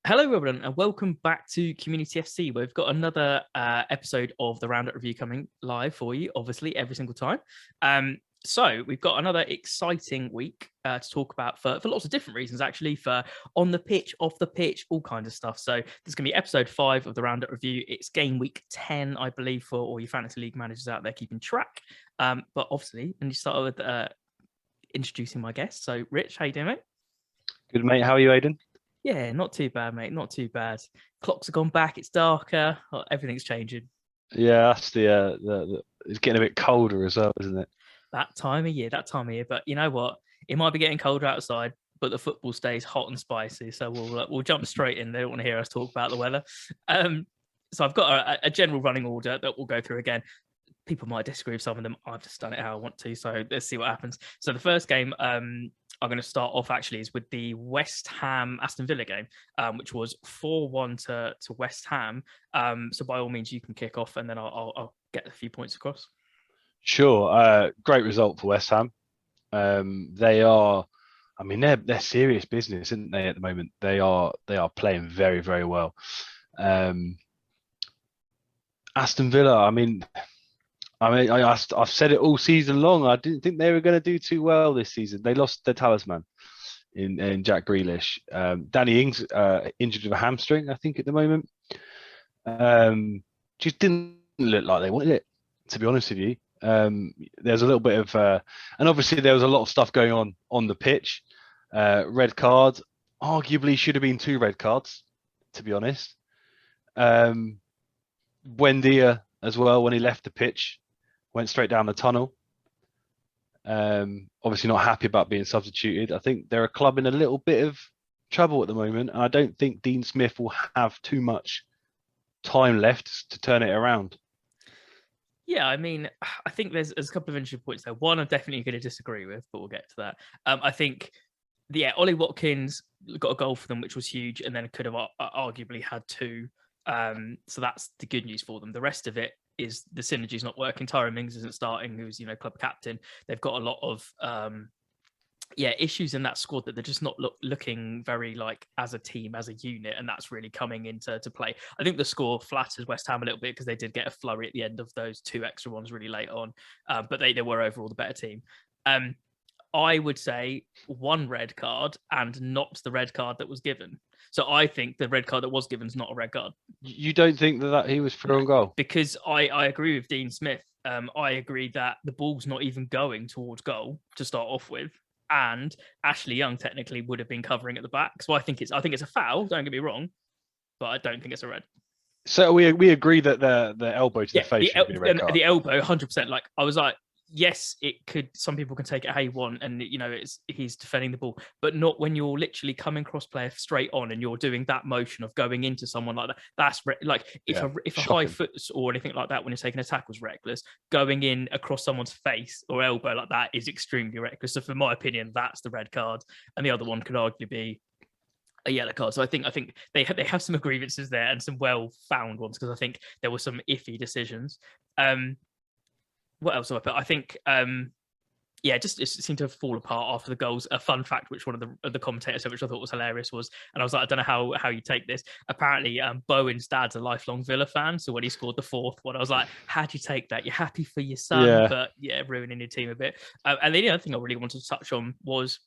Hello, everyone, and welcome back to Community FC. We've got another episode of the Roundup review coming live for you, obviously, every single time. So we've got another exciting week to talk about for lots of different reasons, actually, for on the pitch, off the pitch, all kinds of stuff. So there's going to be episode 5 of the Roundup review. It's game week 10, I believe, for all your fantasy league managers out there keeping track. But obviously, and you start with introducing my guest. So, Rich, how you doing, mate? Good, mate. How are you, Aidan? Yeah, not too bad, mate. Not too bad. Clocks have gone back. It's darker. Everything's changing. Yeah, that's it's getting a bit colder as well, isn't it? That time of year, that time of year. But you know what? It might be getting colder outside, but the football stays hot and spicy. So we'll jump straight in. They don't want to hear us talk about the weather. So I've got a general running order that we'll go through again. People might disagree with some of them. I've just done it how I want to. So let's see what happens. So the first game I'm going to start off actually is with the West Ham Aston Villa game, which was 4-1 to West Ham. So by all means, you can kick off, and then I'll get a few points across. Sure. Great result for West Ham. They are, I mean, they're serious business, isn't they? At the moment, they are playing very, very well. Aston Villa. I've said it all season long. I didn't think they were going to do too well this season. They lost their talisman in Jack Grealish. Danny Ings injured with a hamstring, I think, at the moment. Just didn't look like they wanted it, to be honest with you. There's a little bit of, and obviously there was a lot of stuff going on the pitch. Red card, arguably should have been 2 red cards, to be honest. Buendia as well, when he left the pitch, went straight down the tunnel. Obviously not happy about being substituted. I think they're a club in a little bit of trouble at the moment. I don't think Dean Smith will have too much time left to turn it around. Yeah, I mean, I think there's a couple of interesting points there. One, I'm definitely going to disagree with, but we'll get to that. I think, yeah, Ollie Watkins got a goal for them, which was huge, and then could have arguably had 2. So that's the good news for them. The rest of it is the synergy's not working. Tyrone Mings isn't starting, who's club captain. They've got a lot of issues in that squad that they're just not looking very like as a team, as a unit, and that's really coming into play. I think the score flatters West Ham a little bit because they did get a flurry at the end of those 2 extra ones really late on, but they were overall the better team. I would say 1 red card and not the red card that was given. So I think the red card that was given is not a red card. You don't think that he was through on goal? Because I agree with Dean Smith. I agree that the ball's not even going towards goal to start off with. And Ashley Young technically would have been covering at the back. So I think it's a foul, don't get me wrong, but I don't think it's a red. So we agree that the elbow to the face should be a red card. The elbow, 100%. Like I was like, yes, it could. Some people can take it how you want, and he's defending the ball, but not when you're literally coming cross player straight on and you're doing that motion of going into someone like that. That's like if a high foot or anything like that when you're taking a tackle is reckless. Going in across someone's face or elbow like that is extremely reckless. So, for my opinion, that's the red card, and the other one could arguably be a yellow card. So I think they have some grievances there and some well-found ones because I think there were some iffy decisions. What else have I put? I think, just it seemed to fall apart after the goals. A fun fact, which one of the commentators said, which I thought was hilarious, was, and I was like, I don't know how you take this. Apparently, Bowen's dad's a lifelong Villa fan, so when he scored the 4th one, I was like, how do you take that? You're happy for your son, but ruining your team a bit. And the other thing I really wanted to touch on was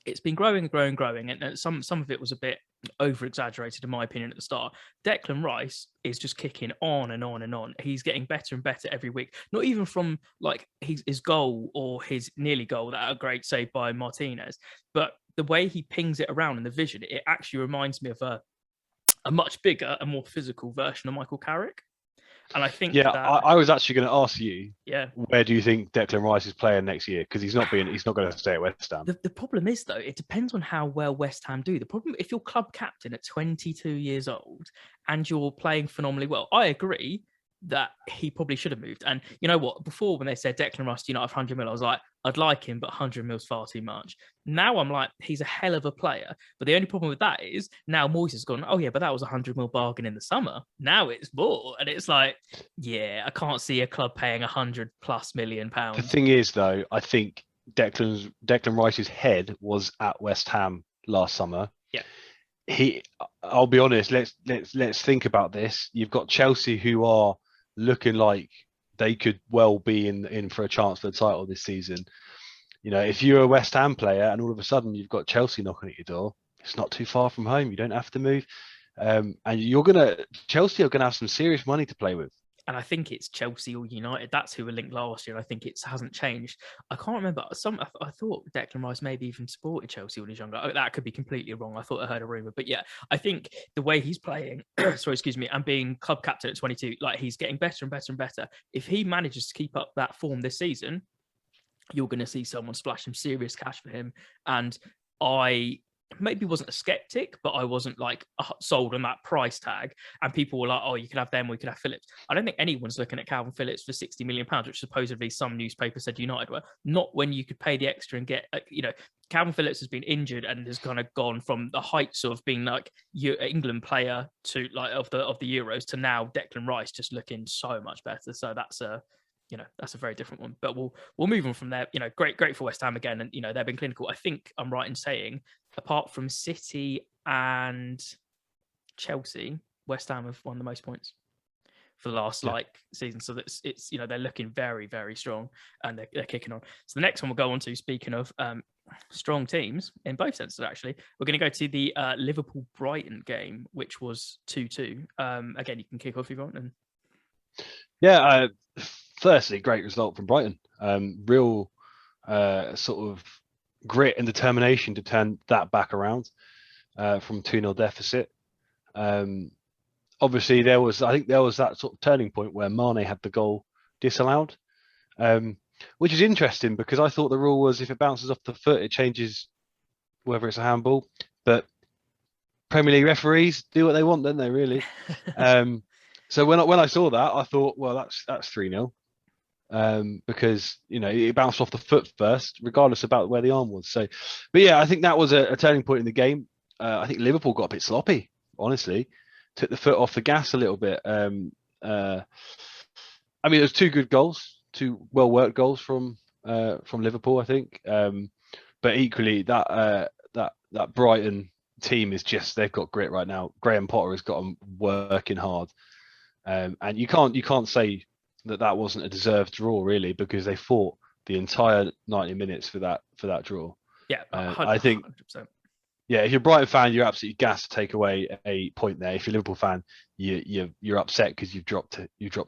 it's been growing, and some of it was a bit over exaggerated in my opinion at the start. Declan Rice is just kicking on and on and on. He's getting better and better every week. Not even from like his goal or his nearly goal, that a great save by Martinez, but the way he pings it around in the vision, it actually reminds me of a much bigger and more physical version of Michael Carrick. And I think I was actually going to ask you, yeah, where do you think Declan Rice is playing next year? Because he's not going to stay at West Ham. The problem is, though, it depends on how well West Ham do. The problem, if you're club captain at 22 years old and you're playing phenomenally well, I agree that he probably should have moved. And you know what? Before, when they said Declan Rice, have 100 mil, I was like, I'd like him, but 100 mil's far too much. Now I'm like, he's a hell of a player. But the only problem with that is now Moyes has gone, oh yeah, but that was 100 mil bargain in the summer. Now it's more. And it's like, yeah, I can't see a club paying 100+ million pounds. The thing is, though, I think Declan Rice's head was at West Ham last summer. Yeah. he. I'll be honest. Let's think about this. You've got Chelsea who are looking like they could well be in for a chance for the title this season. If you're a West Ham player and all of a sudden you've got Chelsea knocking at your door, it's not too far from home. You don't have to move, and Chelsea are gonna have some serious money to play with. And I think it's Chelsea or United. That's who were linked last year. I think it hasn't changed. I can't remember. I thought Declan Rice maybe even supported Chelsea when he was younger. That could be completely wrong. I thought I heard a rumor, but yeah, I think the way he's playing, sorry, excuse me, and being club captain at 22, like he's getting better and better and better. If he manages to keep up that form this season, you're going to see someone splash some serious cash for him. And I maybe wasn't a skeptic, but I wasn't like sold on that price tag. And people were like, oh, you could have them or you could have Phillips. I don't think anyone's looking at Calvin Phillips for £60 million, which supposedly some newspaper said United were. Not when you could pay the extra and get, Calvin Phillips has been injured and has kind of gone from the heights of being like England player to like of the Euros to now Declan Rice just looking so much better. So that's that's a very different one. But we'll move on from there. Great for West Ham again, and they've been clinical. I think I'm right in saying, apart from City and Chelsea, West Ham have won the most points for the last season. So it's they're looking very, very strong, and they're kicking on. So the next one we'll go on to, speaking of strong teams in both senses, actually, we're going to go to the Liverpool-Brighton game, which was 2-2. Again, you can kick off if you want. And firstly, great result from Brighton. Real sort of grit and determination to turn that back around from 2-0 deficit. Obviously, I think there was that sort of turning point where Mane had the goal disallowed, which is interesting because I thought the rule was if it bounces off the foot, it changes whether it's a handball. But Premier League referees do what they want, don't they? Really. So when I saw that, I thought, well, that's 3-0. Because it bounced off the foot first, regardless about where the arm was. So, but yeah, I think that was a turning point in the game. I think Liverpool got a bit sloppy, honestly, took the foot off the gas a little bit. There's two good goals, two well worked goals from Liverpool, I think. But equally, that Brighton team is they've got grit right now. Graham Potter has got them working hard, and you can't say that wasn't a deserved draw, really, because they fought the entire 90 minutes for that draw. Yeah, I think 100%. Yeah, if you're a Brighton fan, you're absolutely gassed to take away a point there. If you're a Liverpool fan, you're upset because you've dropped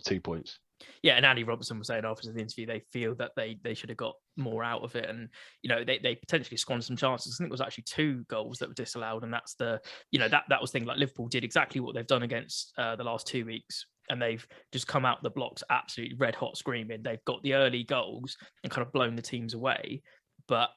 2 points. Yeah, and Andy Robertson was saying after the interview they feel that they should have got more out of it, and they potentially squandered some chances. I think it was actually 2 goals that were disallowed, and that's that was the thing. Like, Liverpool did exactly what they've done against the last 2 weeks, and they've just come out the blocks absolutely red hot screaming. They've got the early goals and kind of blown the teams away, but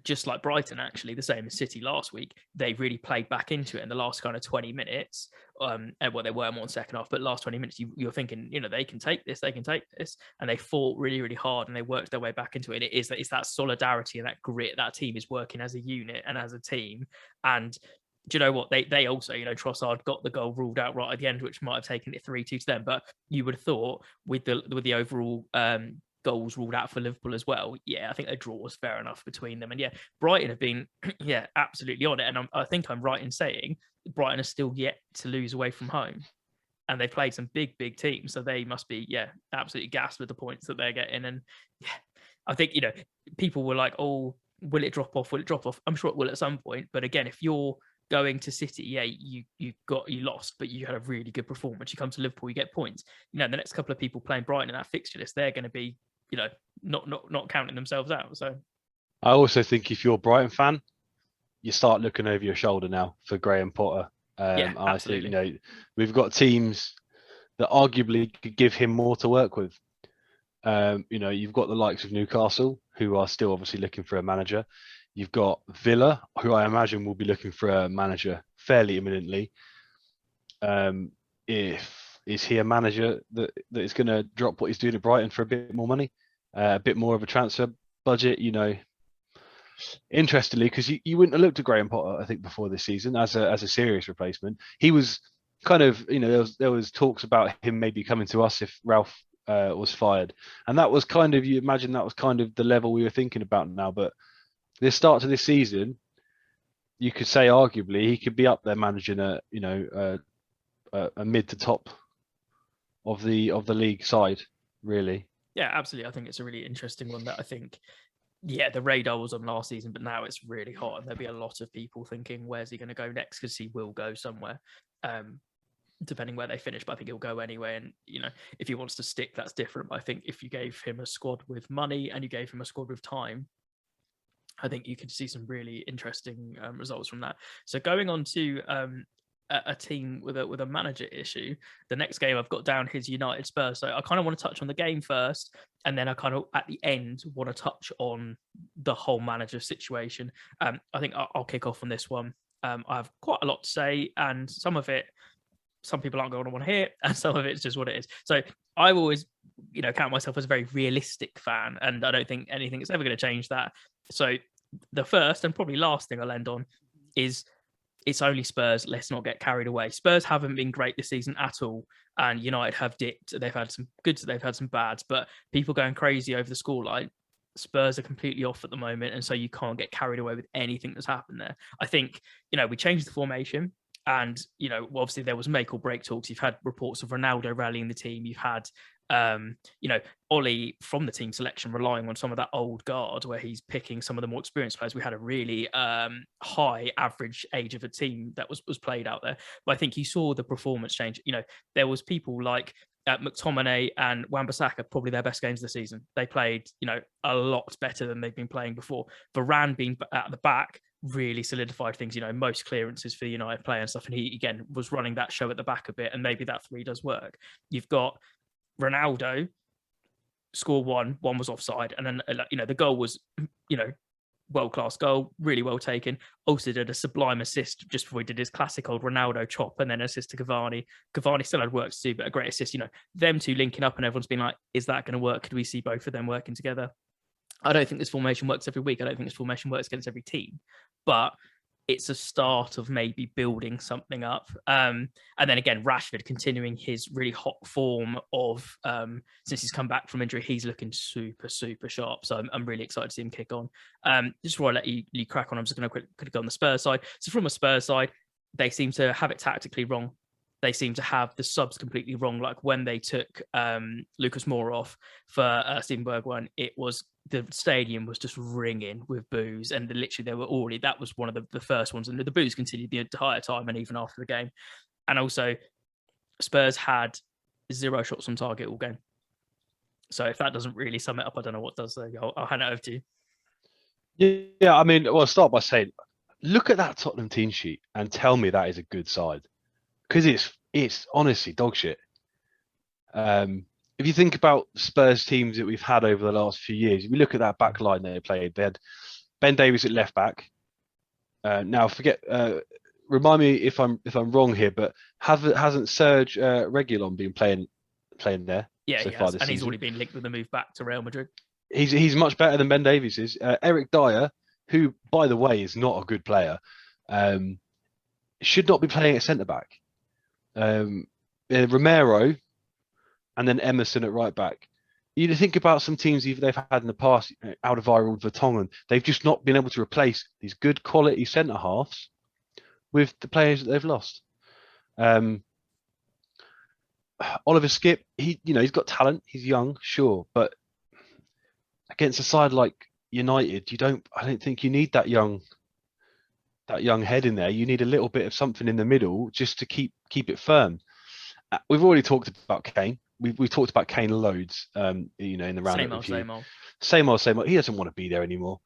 just like Brighton, actually, the same as City last week, they really played back into it in the last kind of 20 minutes. And they were more in second half, but last 20 minutes, you're thinking, they can take this, and they fought really, really hard, and they worked their way back into it. And it's that solidarity and that grit. That team is working as a unit and as a team. And do you know what? They also, Trossard got the goal ruled out right at the end, which might have taken it 3-2 to them. But you would have thought with the overall goals ruled out for Liverpool as well. Yeah, I think a draw was fair enough between them. And yeah, Brighton have been, absolutely on it. And I think I'm right in saying Brighton are still yet to lose away from home. And they've played some big, big teams. So they must be, absolutely gassed with the points that they're getting. And yeah, I think, people were like, oh, will it drop off? Will it drop off? I'm sure it will at some point. But again, if you're going to City, you lost, but you had a really good performance. You come to Liverpool, you get points. The next couple of people playing Brighton in that fixture list, they're going to be, not counting themselves out. So I also think if you're a Brighton fan, you start looking over your shoulder now for Graham Potter. I think we've got teams that arguably could give him more to work with. You've got the likes of Newcastle, who are still obviously looking for a manager. You've got Villa, who I imagine will be looking for a manager fairly imminently. Is he a manager that is going to drop what he's doing at Brighton for a bit more money, a bit more of a transfer budget? Interestingly, because you wouldn't have looked at Graham Potter, I think, before this season as a serious replacement. He was kind of, there was talks about him maybe coming to us if Ralph was fired, and that was kind of, you imagine that was kind of the level we were thinking about now. But this start to this season, you could say arguably he could be up there managing a mid to top of the league side, really. Yeah, absolutely. I think it's a really interesting one that I think, yeah, the radar was on last season, but now it's really hot, and there'll be a lot of people thinking, where's he going to go next? Because he will go somewhere, depending where they finish. But I think he'll go anyway. And if he wants to stick, that's different. But I think if you gave him a squad with money and you gave him a squad with time, I think you could see some really interesting results from that. So going on to a team with a manager issue, the next game I've got down is United Spurs. So I kind of want to touch on the game first, and then I kind of at the end want to touch on the whole manager situation. I think I'll kick off on this one. I have quite a lot to say, and some of it, some people aren't going to want to hear, and some of it's just what it is. So I've always, count myself as a very realistic fan, and I don't think anything is ever going to change that. So the first and probably last thing I'll end on is it's only Spurs. Let's not get carried away. Spurs haven't been great this season at all, and United have dipped. They've had some goods, they've had some bads, but people going crazy over the scoreline. Spurs are completely off at the moment, and so you can't get carried away with anything that's happened there. I think we changed the formation. And, obviously there was make or break talks. You've had reports of Ronaldo rallying the team. You've had, Ollie from the team selection relying on some of that old guard where he's picking some of the more experienced players. We had a really high average age of a team that was played out there. But I think you saw the performance change. There was people like McTominay and Wan-Bissaka, probably their best games of the season. They played, a lot better than they've been playing before. Varane being at the back really solidified things, most clearances for the United player and stuff. And he, again, was running that show at the back a bit, and maybe that three does work. You've got Ronaldo score one was offside. And then, the goal was, world-class goal, really well taken. Also did a sublime assist just before he did his classic old Ronaldo chop and then assist to Cavani. Cavani still had work to do, but a great assist. Them two linking up and everyone's been like, is that going to work? Could we see both of them working together? I don't think this formation works every week. I don't think this formation works against every team, but it's a start of maybe building something up. And then again, Rashford continuing his really hot form of since he's come back from injury, he's looking super, super sharp. So I'm really excited to see him kick on. Just before I let you crack on, I'm just going to quickly go on the Spurs side. So from a Spurs side, they seem to have it tactically wrong. They seem to have the subs completely wrong. Like when they took Lucas Moura off for Steven Bergwijn, it was the stadium was just ringing with boos, and literally they were already. That was one of the first ones, and the boos continued the entire time and even after the game. And also, Spurs had 0 shots on target all game. So if that doesn't really sum it up, I don't know what does. I'll hand it over to you. Yeah, I mean, well, I'll start by saying, look at that Tottenham team sheet and tell me that is a good side. Because it's honestly dog shit. If you think about Spurs teams that we've had over the last few years, if you look at that back line they played, they had Ben Davies at left back. Now remind me if I'm wrong here, but hasn't Serge Reguilon been playing there? Yeah, so he far has, this and season? he's already been linked with the move back to Real Madrid. He's much better than Ben Davies is. Eric Dyer, who by the way is not a good player, should not be playing at centre back. Romero, and then Emerson at right back. You think about some teams they've had in the past, Alderweireld, Vertonghen, they've just not been able to replace these good quality centre halves with the players that they've lost. Oliver Skipp, he's got talent, he's young, sure, but against a side like United, I don't think you need that young head in there. You need a little bit of something in the middle just to keep it firm. We've already talked about Kane. We've talked about Kane loads, in the roundup review. Same old. He doesn't want to be there anymore.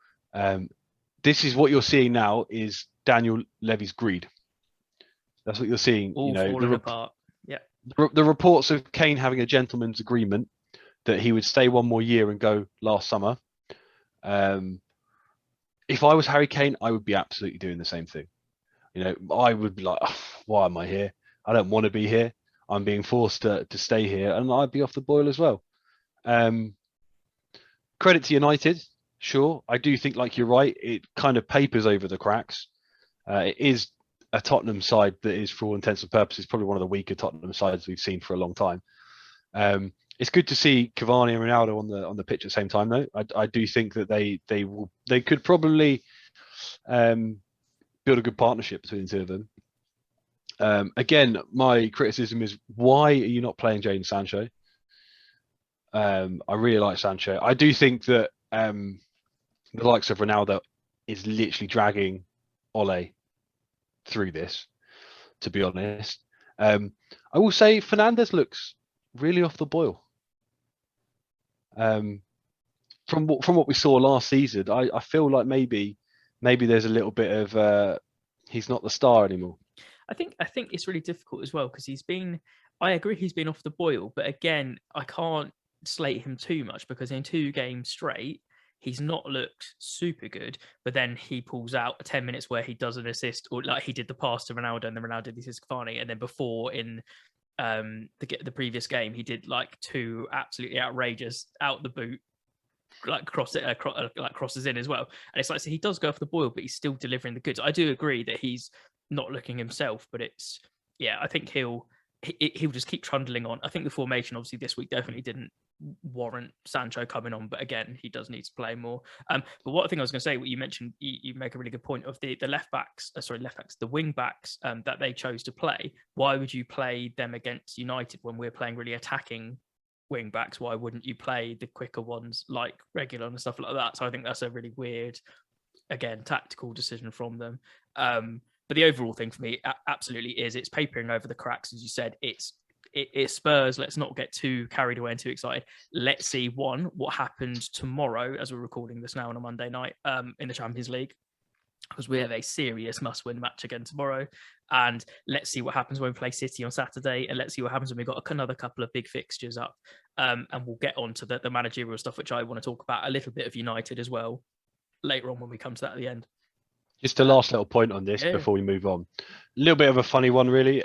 This is what you're seeing now is Daniel Levy's greed. That's what you're seeing. All falling apart. Yeah. The reports of Kane having a gentleman's agreement that he would stay one more year and go last summer. If I was Harry Kane, I would be absolutely doing the same thing. I would be like, oh, why am I here? I don't want to be here. I'm being forced to stay here, and I'd be off the boil as well. Credit to United, sure. I do think, like you're right, it kind of papers over the cracks. It is a Tottenham side that is, for all intents and purposes, probably one of the weaker Tottenham sides we've seen for a long time. It's good to see Cavani and Ronaldo on the pitch at the same time, though. I do think that they could probably build build a good partnership between the two of them. Again, my criticism is, why are you not playing Jadon Sancho? I really like Sancho. I do think that the likes of Ronaldo is literally dragging Ole through this, to be honest. I will say Fernandes looks really off the boil. From what we saw last season, I feel like maybe there's a little bit of he's not the star anymore. I think it's really difficult as well because I agree he's been off the boil, but again, I can't slate him too much because in 2 games straight, he's not looked super good, but then he pulls out 10 minutes where he does an assist, or like he did the pass to Ronaldo and then Ronaldo did the assist to Cavani, and then before in the previous game, he did like 2 absolutely outrageous out the boot, like crosses in as well. And it's like, so he does go off the boil, but he's still delivering the goods. I do agree that he's not looking himself, but I think he'll just keep trundling on. I think the formation obviously this week definitely didn't warrant Sancho coming on, but again, he does need to play more. But what thing I was going to say, what you mentioned, you make a really good point of the wing backs that they chose to play. Why would you play them against United when we're playing really attacking wing backs? Why wouldn't you play the quicker ones like Regular and stuff like that? So I think that's a really weird, again, tactical decision from them. But the overall thing for me absolutely is it's papering over the cracks. As you said, it's Spurs. Let's not get too carried away and too excited. Let's see what happens tomorrow as we're recording this now on a Monday night in the Champions League, because we have a serious must-win match again tomorrow. And let's see what happens when we play City on Saturday, and let's see what happens when we've got another couple of big fixtures up. And we'll get on to the managerial stuff, which I want to talk about, a little bit of United as well later on when we come to that at the end. Just a last little point on this before we move on. A little bit of a funny one, really.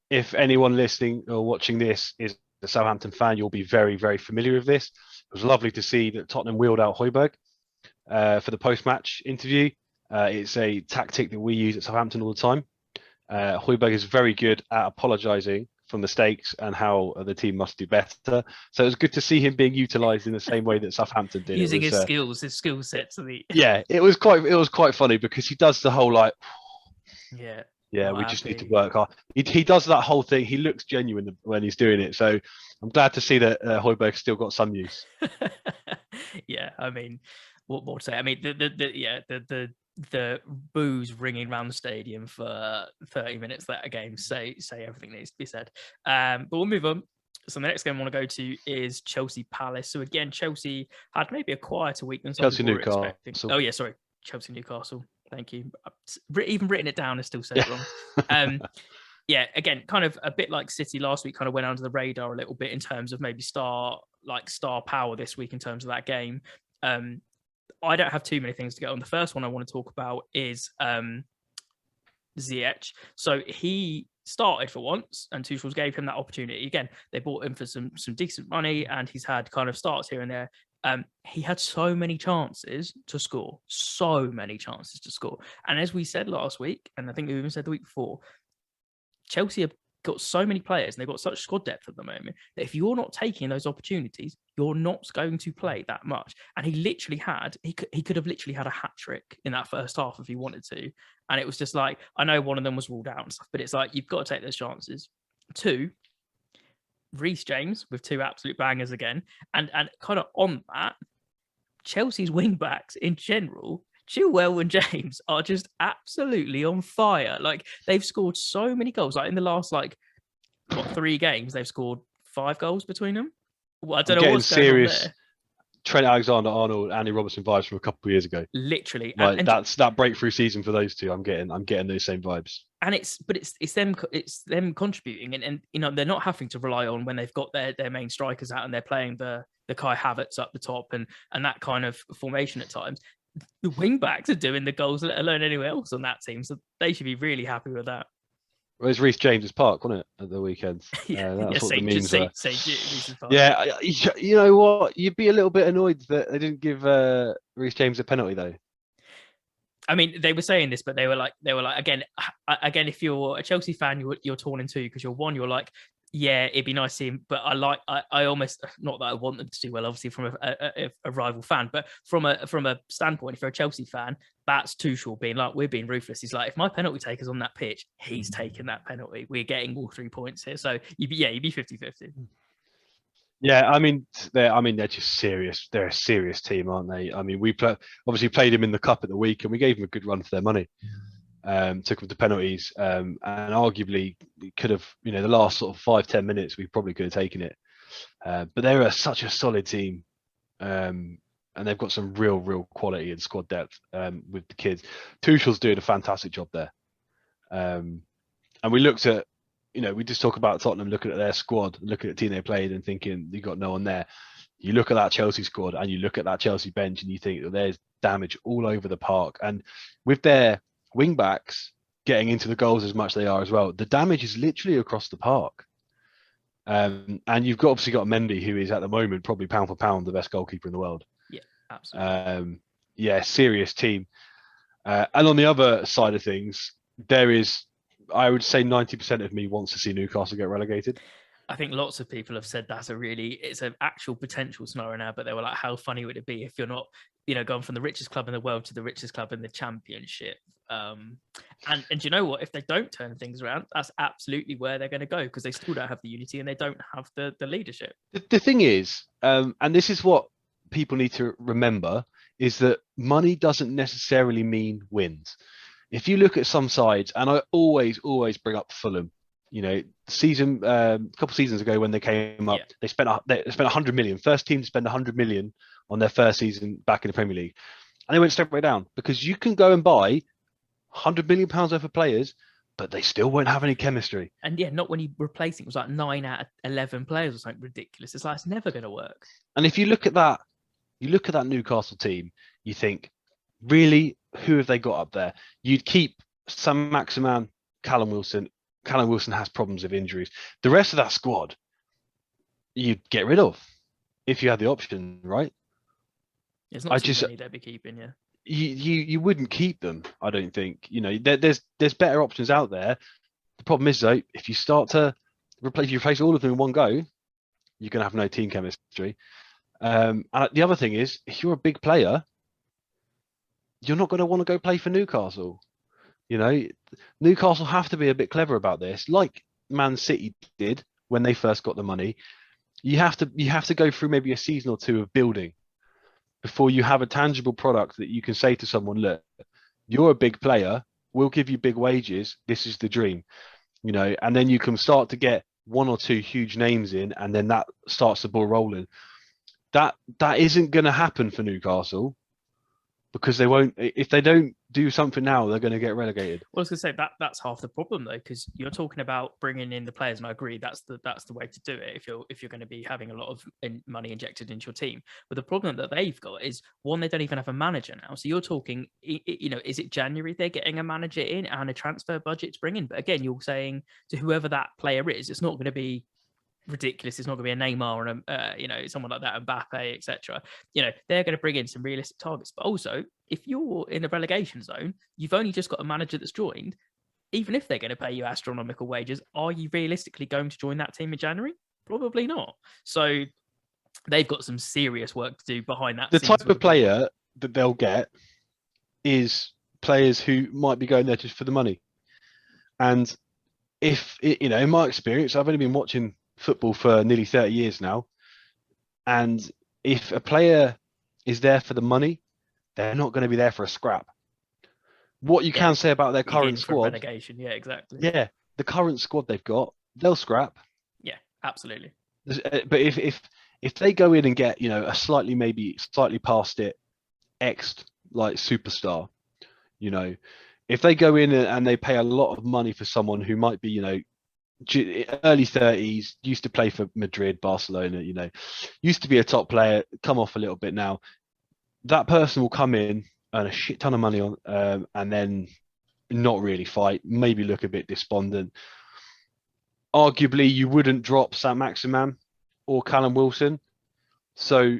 If anyone listening or watching this is a Southampton fan, you'll be very, very familiar with this. It was lovely to see that Tottenham wheeled out Højbjerg for the post-match interview. It's a tactic that we use at Southampton all the time. Højbjerg is very good at apologising for mistakes and how the team must do better. So it was good to see him being utilised in the same way that Southampton did. Using his skill sets. Yeah, it was quite funny because he does the whole like, yeah, we just need to work hard. He does that whole thing. He looks genuine when he's doing it. So I'm glad to see that Højbjerg still got some use. Yeah, I mean, what more to say? I mean, the boos ringing around the stadium for 30 minutes that game say everything that needs to be said. But we'll move on. So the next game I want to go to is Chelsea Palace. So again, Chelsea had maybe a quieter week than some people were expecting. Oh yeah, sorry, Chelsea Newcastle. Thank you. Even written it down, I still said it wrong. Yeah, again, kind of a bit like City last week, kind of went under the radar a little bit in terms of maybe star power this week in terms of that game. I don't have too many things to get on. The first one I want to talk about is Ziyech. So he started for once, and Tuchel gave him that opportunity. Again, they bought him for some decent money, and he's had kind of starts here and there. He had so many chances to score. And as we said last week, and I think we even said the week before, Chelsea have got so many players and they've got such squad depth at the moment that if you're not taking those opportunities, you're not going to play that much. And he could have literally had a hat trick in that first half if he wanted to. And it was just like, I know one of them was ruled out and stuff, but it's like, you've got to take those chances. 2, Reece James with 2 absolute bangers again. And kind of on that, Chelsea's wing backs in general, Chilwell and James, are just absolutely on fire. Like, they've scored so many goals. Like in the last 3 games, they've scored 5 goals between them. Well, I don't know what's going on there. Trent Alexander-Arnold, Andy Robertson vibes from a couple of years ago. Literally, like, that's that breakthrough season for those two. I'm getting those same vibes. And it's them contributing, and you know, they're not having to rely on when they've got their main strikers out and they're playing the Kai Havertz up the top and that kind of formation at times. The wing backs are doing the goals, let alone anyone else on that team, so they should be really happy with that. Well, it was Reece James's Park, wasn't it, at the weekend? That's what the memes were. Yeah, you know what? You'd be a little bit annoyed that they didn't give Reece James a penalty, though. I mean, they were saying this, but they were like, again, if you're a Chelsea fan, you're torn in two because you're like, Yeah, it'd be nice to see him, but I almost, not that I want them to do well, obviously from a rival fan, but from a standpoint, if you're a Chelsea fan, that's Tuchel being like, we're being ruthless. He's like, if my penalty taker's on that pitch, he's taking that penalty. We're getting all 3 points here. So you'd be 50-50. Yeah, they're just serious. They're a serious team, aren't they? I mean, obviously played them in the cup at the week, and we gave them a good run for their money. Took them to penalties, and arguably could have, the last sort of 5-10 minutes, we probably could have taken it. But they're such a solid team, and they've got some real quality and squad depth with the kids. Tuchel's doing a fantastic job there. And we looked at, we just talk about Tottenham looking at their squad, looking at the team they played and thinking you got no one there. You look at that Chelsea squad and you look at that Chelsea bench and you think that there's damage all over the park. And with their wing backs getting into the goals as much as they are as well, the damage is literally across the park. And you've obviously got Mendy, who is at the moment probably pound for pound the best goalkeeper in the world. Yeah, absolutely. Serious team. And on the other side of things, there is, I would say 90% of me wants to see Newcastle get relegated. I think lots of people have said it's an actual potential scenario now, but they were like, how funny would it be if you're not, going from the richest club in the world to the richest club in the Championship? And do you know what? If they don't turn things around, that's absolutely where they're going to go, because they still don't have the unity and they don't have the leadership. The thing is, and this is what people need to remember, is that money doesn't necessarily mean wins. If you look at some sides, and I always bring up Fulham, a couple seasons ago when they came up, they spent 100 million. First team to spend 100 million on their first season back in the Premier League, and they went straight down, because you can go and buy 100 million pounds worth of players, but they still won't have any chemistry. And not when you replace it was like 9 out of 11 players or something ridiculous. It's like, it's never going to work. And if you look at that Newcastle team, you think, really, who have they got up there? You'd keep Saint-Maximin, Callum Wilson. Callum Wilson has problems with injuries. The rest of that squad, you'd get rid of if you had the option, right? It's not too many they'd be keeping, yeah. You wouldn't keep them, I don't think. There's better options out there. The problem is, though, if you start to replace all of them in one go, you're going to have no team chemistry. And the other thing is, if you're a big player, you're not going to want to go play for Newcastle. Newcastle have to be a bit clever about this, like Man City did when they first got the money. You have to go through maybe a season or two of building before you have a tangible product that you can say to someone, look, you're a big player, we'll give you big wages, this is the dream. And then you can start to get one or two huge names in, and then that starts the ball rolling. That isn't going to happen for Newcastle, because they won't. If they don't do something now, they're going to get relegated. Well, I was going to say that's half the problem, though, because you're talking about bringing in the players, and I agree that's the way to do it if you're going to be having a lot of money injected into your team. But the problem that they've got is, one, they don't even have a manager now. So you're talking, is it January they're getting a manager in and a transfer budget to bring in? But again, you're saying to whoever that player is, it's not going to be ridiculous. It's not going to be a Neymar and someone like that, Mbappe, etc. They're going to bring in some realistic targets. But also, if you're in the relegation zone, you've only just got a manager that's joined. Even if they're going to pay you astronomical wages, are you realistically going to join that team in January? Probably not. So they've got some serious work to do behind that. The type of player that they'll get is players who might be going there just for the money. And if in my experience, I've only been watching football for nearly 30 years now, and if a player is there for the money, they're not going to be there for a scrap. What you can say about their current squad, relegation, yeah, exactly. Yeah, the current squad they've got, they'll scrap. Yeah, absolutely. But if they go in and get a slightly past it like superstar, if they go in and they pay a lot of money for someone who might be early 30s, used to play for Madrid, Barcelona, used to be a top player, come off a little bit now, that person will come in, earn a shit ton of money on, and then not really fight, maybe look a bit despondent. Arguably, you wouldn't drop Saint-Maximin or Callum Wilson, so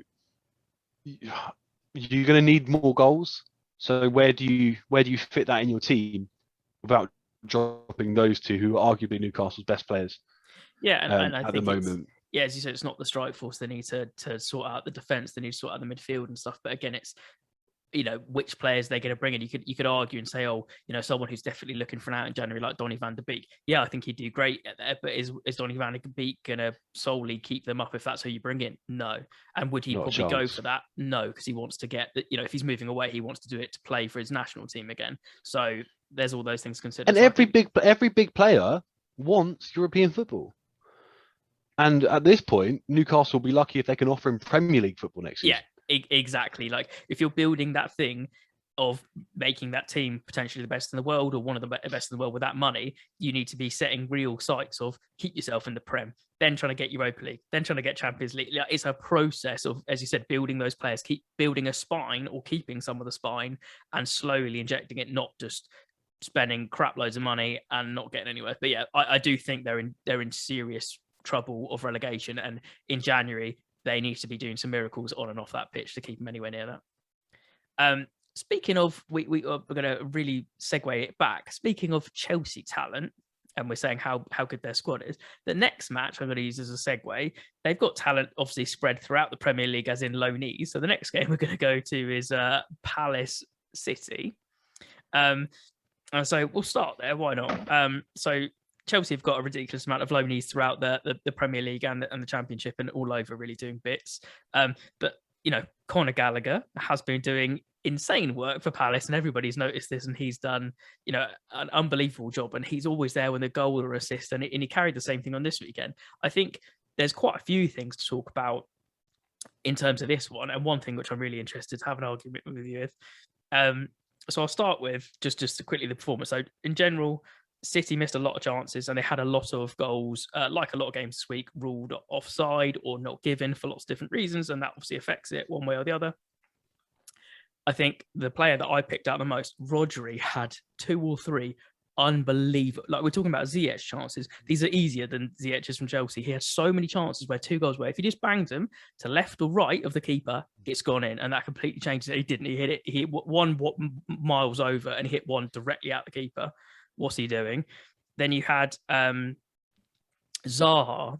you're going to need more goals. So where do you fit that in your team without dropping those two, who are arguably Newcastle's best players? Yeah, and I at the think it's, moment. yeah, as you said, it's not the strike force. They need to sort out the defense. They need to sort out the midfield and stuff. But again, it's, which players they're going to bring in. You could argue and say, oh, someone who's definitely looking for an out in January, like Donny van der Beek. Yeah, I think he'd do great at there. But is Donny van der Beek going to solely keep them up if that's who you bring in? No. And would he Not a probably go chance. for that? No, because he wants to get that. If he's moving away, he wants to do it to play for his national team again. So there's all those things considered. And So every big player wants European football. And at this point, Newcastle will be lucky if they can offer him Premier League football next season. Yeah, exactly. Like if you're building that thing of making that team potentially the best in the world or one of the best in the world with that money, you need to be setting real sights of keep yourself in the Prem, then trying to get Europa League, then trying to get Champions League. It's a process of, as you said, building those players, keep building a spine or keeping some of the spine and slowly injecting it, not just spending crap loads of money and not getting anywhere. But yeah, I do think they're in serious trouble of relegation, and in January they need to be doing some miracles on and off that pitch to keep them anywhere near that. Speaking of, we're going to really segue it back. Speaking of Chelsea talent, and we're saying how good their squad is, the next match I'm going to use as a segue. They've got talent obviously spread throughout the Premier League, as in loanees. So the next game we're going to go to is Palace City. And so we'll start there. Why not? So Chelsea have got a ridiculous amount of loanees throughout the Premier League and the Championship and all over, really doing bits. But Conor Gallagher has been doing insane work for Palace, and everybody's noticed this, and he's done an unbelievable job, and he's always there when the goal or assist, and he carried the same thing on this weekend. I think there's quite a few things to talk about in terms of this one, and one thing which I'm really interested to have an argument with you with. So I'll start with just quickly the performance. So in general, City missed a lot of chances and they had a lot of goals, like a lot of games this week, ruled offside or not given for lots of different reasons, and that obviously affects it one way or the other. I think the player that I picked out the most, Rodri, had 2 or 3 unbelievable. Like we're talking about Ziyech chances. These are easier than Ziyech's from Chelsea. He had so many chances where 2 goals where if he just bangs them to left or right of the keeper, it's gone in, and that completely changes it. He didn't. He hit it. He hit one miles over and hit one directly out the keeper. What's he doing? Then you had Zaha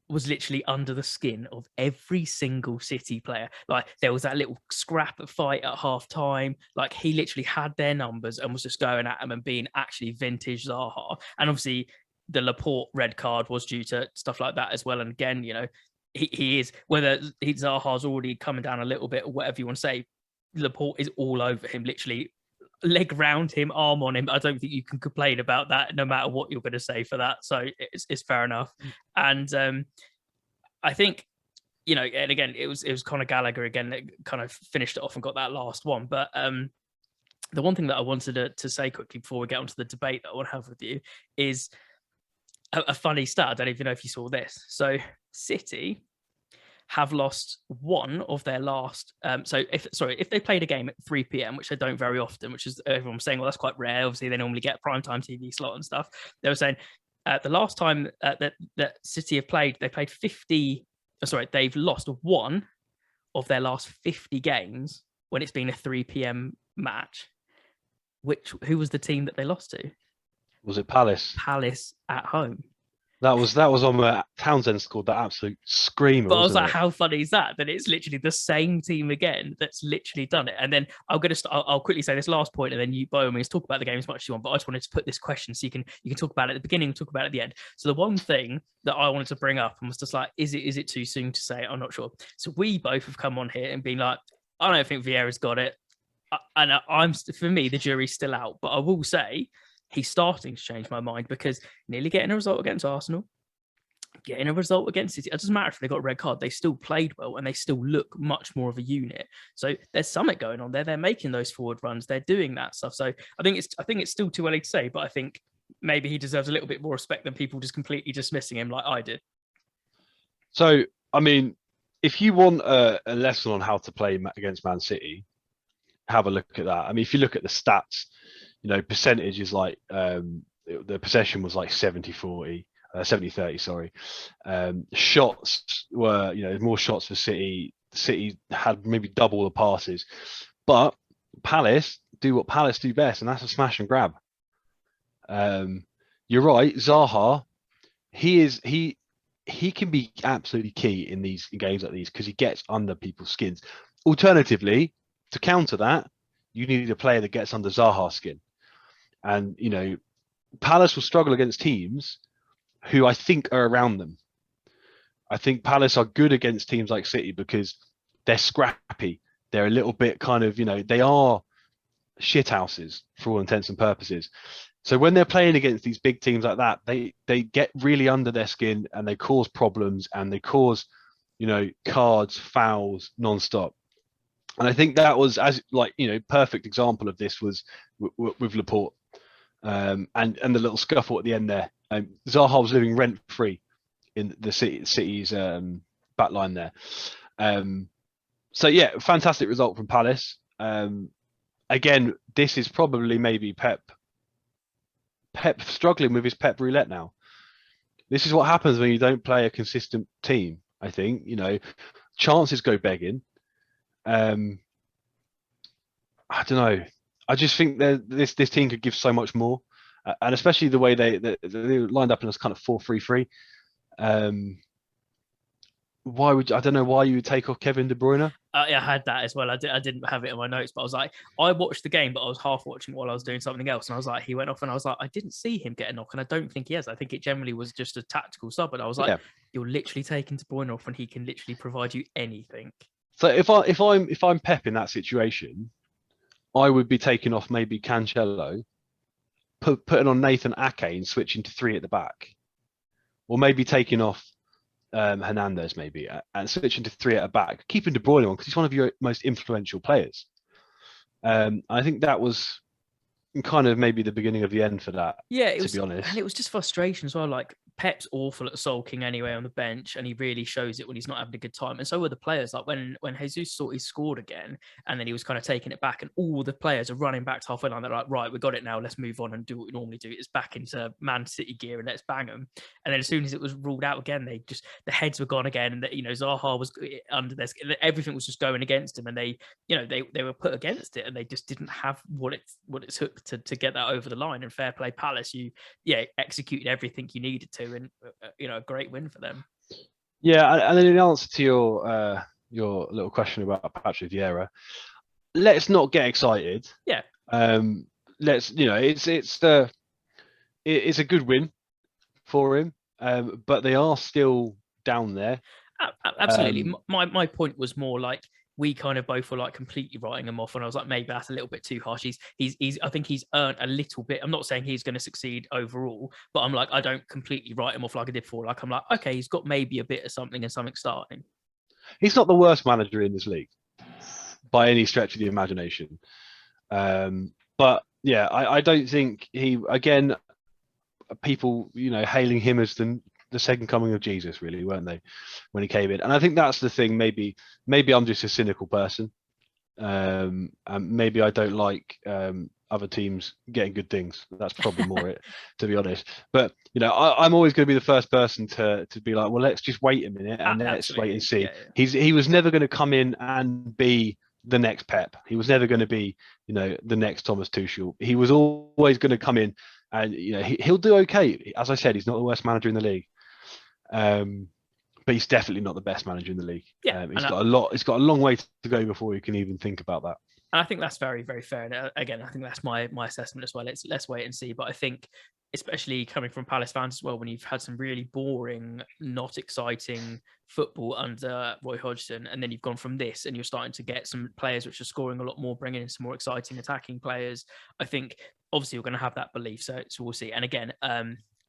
was literally under the skin of every single City player. Like there was that little scrap of fight at half time. Like he literally had their numbers and was just going at them and being actually vintage Zaha. And obviously the Laporte red card was due to stuff like that as well. And again, he is, whether Zaha's already coming down a little bit or whatever you want to say, Laporte is all over him, literally leg round him, arm on him. I don't think you can complain about that, no matter what you're going to say for that. So it's fair enough. And I think, and again, it was Conor Gallagher again that kind of finished it off and got that last one. But the one thing that I wanted to say quickly before we get onto the debate that I want to have with you is a funny stat. I don't even know if you saw this. So City have lost one of their last. So if they played a game at 3 p.m, which they don't very often, which is everyone was saying, well, that's quite rare. Obviously, they normally get primetime TV slot and stuff. They were saying the last time that City have played, they played 50. They've lost one of their last 50 games when it's been a 3 p.m. match. Who was the team that they lost to? Was it Palace? Palace at home. That was on where Townsend scored that absolute screamer. But I was like, how funny is that? That it's literally the same team again that's literally done it. And then I'll quickly say this last point, and then you by all means talk about the game as much as you want. But I just wanted to put this question so you can talk about it at the beginning, talk about it at the end. So the one thing that I wanted to bring up and was just like, is it too soon to say? I'm not sure. So we both have come on here and been like, I don't think Vieira's got it, and for me the jury's still out. But I will say, he's starting to change my mind because nearly getting a result against Arsenal, getting a result against City, it doesn't matter if they got a red card, they still played well and they still look much more of a unit. So there's something going on there. They're making those forward runs, they're doing that stuff. So I think it's still too early to say, but I think maybe he deserves a little bit more respect than people just completely dismissing him like I did. So, I mean, if you want a lesson on how to play against Man City, have a look at that. I mean, if you look at the stats, percentage is like the possession was like 70-40, 70-30, sorry. Shots were, more shots for City. City had maybe double the passes, but Palace do what Palace do best, and that's a smash and grab. You're right, Zaha he can be absolutely key in these games like these because he gets under people's skins. Alternatively, to counter that, you need a player that gets under Zaha's skin. And Palace will struggle against teams who I think are around them. I think Palace are good against teams like City because they're scrappy. They're a little bit kind of, they are shithouses for all intents and purposes. So when they're playing against these big teams like that, they get really under their skin and they cause problems and they cause, cards, fouls non-stop. And I think that was perfect example of this was with Laporte, and the little scuffle at the end there. Zaha was living rent free in the City's back line there. So yeah, fantastic result from Palace. Again, this is probably maybe Pep struggling with his Pep roulette now. This is what happens when you don't play a consistent team. I think chances go begging. I don't know. I just think that this team could give so much more, and especially the way they lined up in this kind of 4-3-3. Why would I don't know why you would take off Kevin De Bruyne? I had that as well. I didn't have it in my notes, but I was like, I watched the game, but I was half watching while I was doing something else, and I was like, he went off, and I was like, I didn't see him get a knock, and I don't think he has. I think it generally was just a tactical sub, but I was like, You're literally taking De Bruyne off, and he can literally provide you anything. So if I'm Pep in that situation, I would be taking off maybe Cancelo, putting on Nathan Ake and switching to 3 at the back, or maybe taking off Hernandez maybe and switching to 3 at the back, keeping De Bruyne on because he's one of your most influential players. I think that was kind of maybe the beginning of the end for that. Yeah, to be honest, and it was just frustration as well. Like Pep's awful at sulking anyway on the bench, and he really shows it when he's not having a good time. And so were the players. Like when Jesus thought he scored again, and then he was kind of taking it back, and all the players are running back to halfway line. They're like, right, we got it now. Let's move on and do what we normally do. It's back into Man City gear, and let's bang them. And then as soon as it was ruled out again, the heads were gone again, and Zaha was under their skin. Everything was just going against him, and they were put against it, and they just didn't have what it took to get that over the line. And fair play Palace, you executed everything you needed to, and a great win for them. Yeah, and then in answer to your little question about Patrick Vieira, let's not get excited. Yeah. Let's it's a good win for him, but they are still down there. Absolutely. My point was more like we kind of both were like completely writing him off, and I was like, maybe that's a little bit too harsh. He's I think he's earned a little bit. I'm not saying he's going to succeed overall, but I'm like, I don't completely write him off like I did before. Like I'm like, okay, he's got maybe a bit of something and something starting. He's not the worst manager in this league by any stretch of the imagination. But yeah, I don't think people hailing him as the second coming of Jesus, really, weren't they, when he came in? And I think that's the thing. Maybe I'm just a cynical person, and maybe I don't like other teams getting good things. That's probably more it, to be honest. But I'm always going to be the first person to be like, well, let's just wait a minute and let's wait and see. Yeah. He was never going to come in and be the next Pep. He was never going to be the next Thomas Tuchel. He was always going to come in and he'll do okay. As I said, he's not the worst manager in the league. But he's definitely not the best manager in the league. Yeah, he's got a long way to go before he can even think about that. And I think that's very, very fair. And again, I think that's my assessment as well. Let's wait and see. But I think, especially coming from Palace fans as well, when you've had some really boring, not exciting football under Roy Hodgson, and then you've gone from this, and you're starting to get some players which are scoring a lot more, bringing in some more exciting attacking players. I think obviously we're going to have that belief. So we'll see. And again,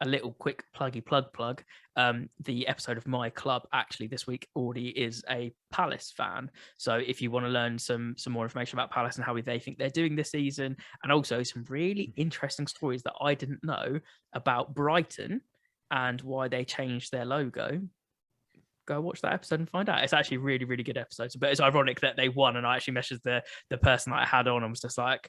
a little quick plug. The episode of My Club actually this week already is a Palace fan. So if you want to learn some more information about Palace and how they think they're doing this season, and also some really interesting stories that I didn't know about Brighton and why they changed their logo, go watch that episode and find out. It's actually a really, really good episode. But it's ironic that they won, and I actually messaged the person that I had on and was just like,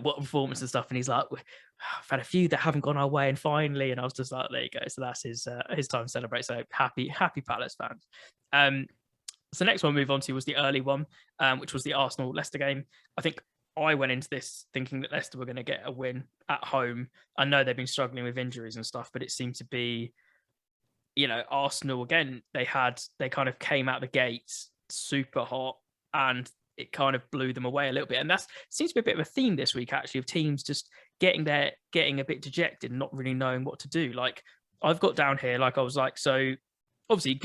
what performance and stuff, and he's like, I've had a few that haven't gone our way, and finally, and I was just like, there you go. So that's his time to celebrate. So happy Palace fans. So next one we move on to was the early one, which was the Arsenal Leicester game. I think I went into this thinking that Leicester were going to get a win at home. I know they've been struggling with injuries and stuff, but it seemed to be Arsenal again, they kind of came out the gates super hot, and it kind of blew them away a little bit. And that seems to be a bit of a theme this week, actually, of teams just getting a bit dejected and not really knowing what to do. Like I've got down here, like I was like, so obviously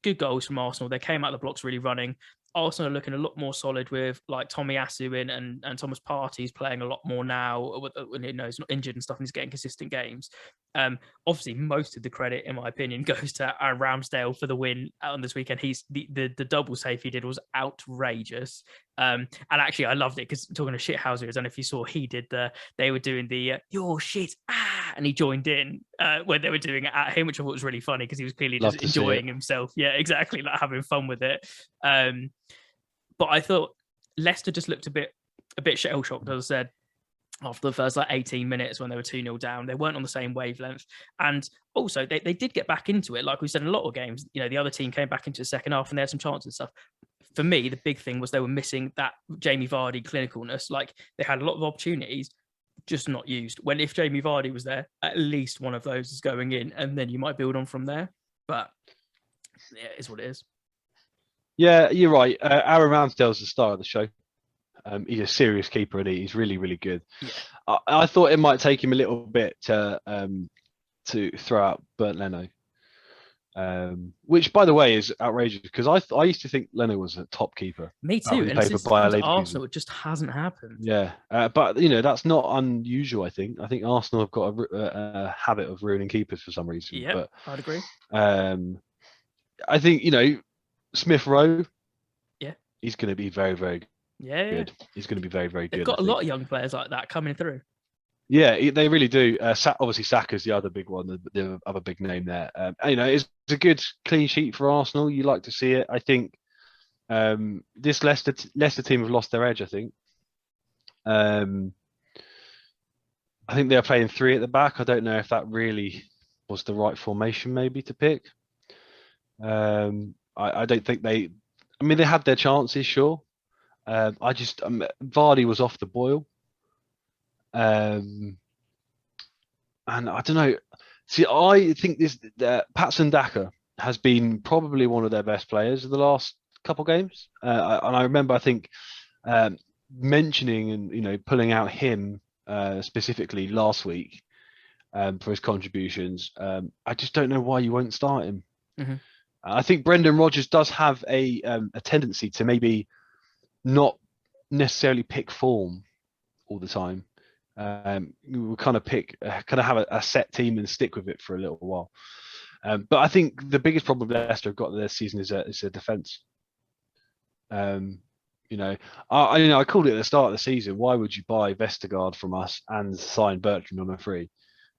good goals from Arsenal. They came out of the blocks really running. Arsenal are looking a lot more solid with like Tomiyasu in and Thomas Partey's playing a lot more now. When he's not injured and stuff, and he's getting consistent games. Obviously, most of the credit, in my opinion, goes to Aaron Ramsdale for the win on this weekend. He's the double save he did was outrageous. And actually, I loved it because talking to Shithouser, I don't know if you saw, they were doing the "your shit," and he joined in when they were doing it at him, which I thought was really funny because he was clearly just enjoying himself. Yeah, exactly, like having fun with it. But I thought Leicester just looked a bit shell shocked, as I said, after the first 18 minutes when they were 2-0 down. They weren't on the same wavelength. And also they did get back into it. Like we said in a lot of games, the other team came back into the second half and they had some chances and stuff. For me, the big thing was they were missing that Jamie Vardy clinicalness. Like they had a lot of opportunities, just not used. When if Jamie Vardy was there, at least one of those is going in, and then you might build on from there. But yeah, it is what it is. Yeah, you're right. Aaron Ramsdale's the star of the show. He's a serious keeper, and he's really, really good. Yeah. I thought it might take him a little bit to throw out Bernd Leno, which, by the way, is outrageous because I used to think Leno was a top keeper. Me too. And since Arsenal, it just hasn't happened. Yeah, but that's not unusual. I think Arsenal have got a habit of ruining keepers for some reason. Yeah, I'd agree. I think Smith Rowe. Yeah, he's going to be very, very good. Yeah. He's going to be very, very good. They've got a lot of young players like that coming through. Yeah, they really do. Obviously, Saka's the other big one, the other big name there. It's a good clean sheet for Arsenal. You like to see it. I think this Leicester team have lost their edge. I think they're playing three at the back. I don't know if that really was the right formation, maybe to pick. I don't think they had their chances, sure. Vardy was off the boil. And I don't know. See, I think Patson Daka has been probably one of their best players in the last couple games. And I remember, I think, mentioning and pulling out him specifically last week for his contributions. I just don't know why you won't start him. Mm-hmm. I think Brendan Rodgers does have a tendency to maybe not necessarily pick form all the time. We'll kind of have a set team and stick with it for a little while. But I think the biggest problem Leicester have got this season is their defence. I called it at the start of the season. Why would you buy Vestergaard from us and sign Bertrand on a free?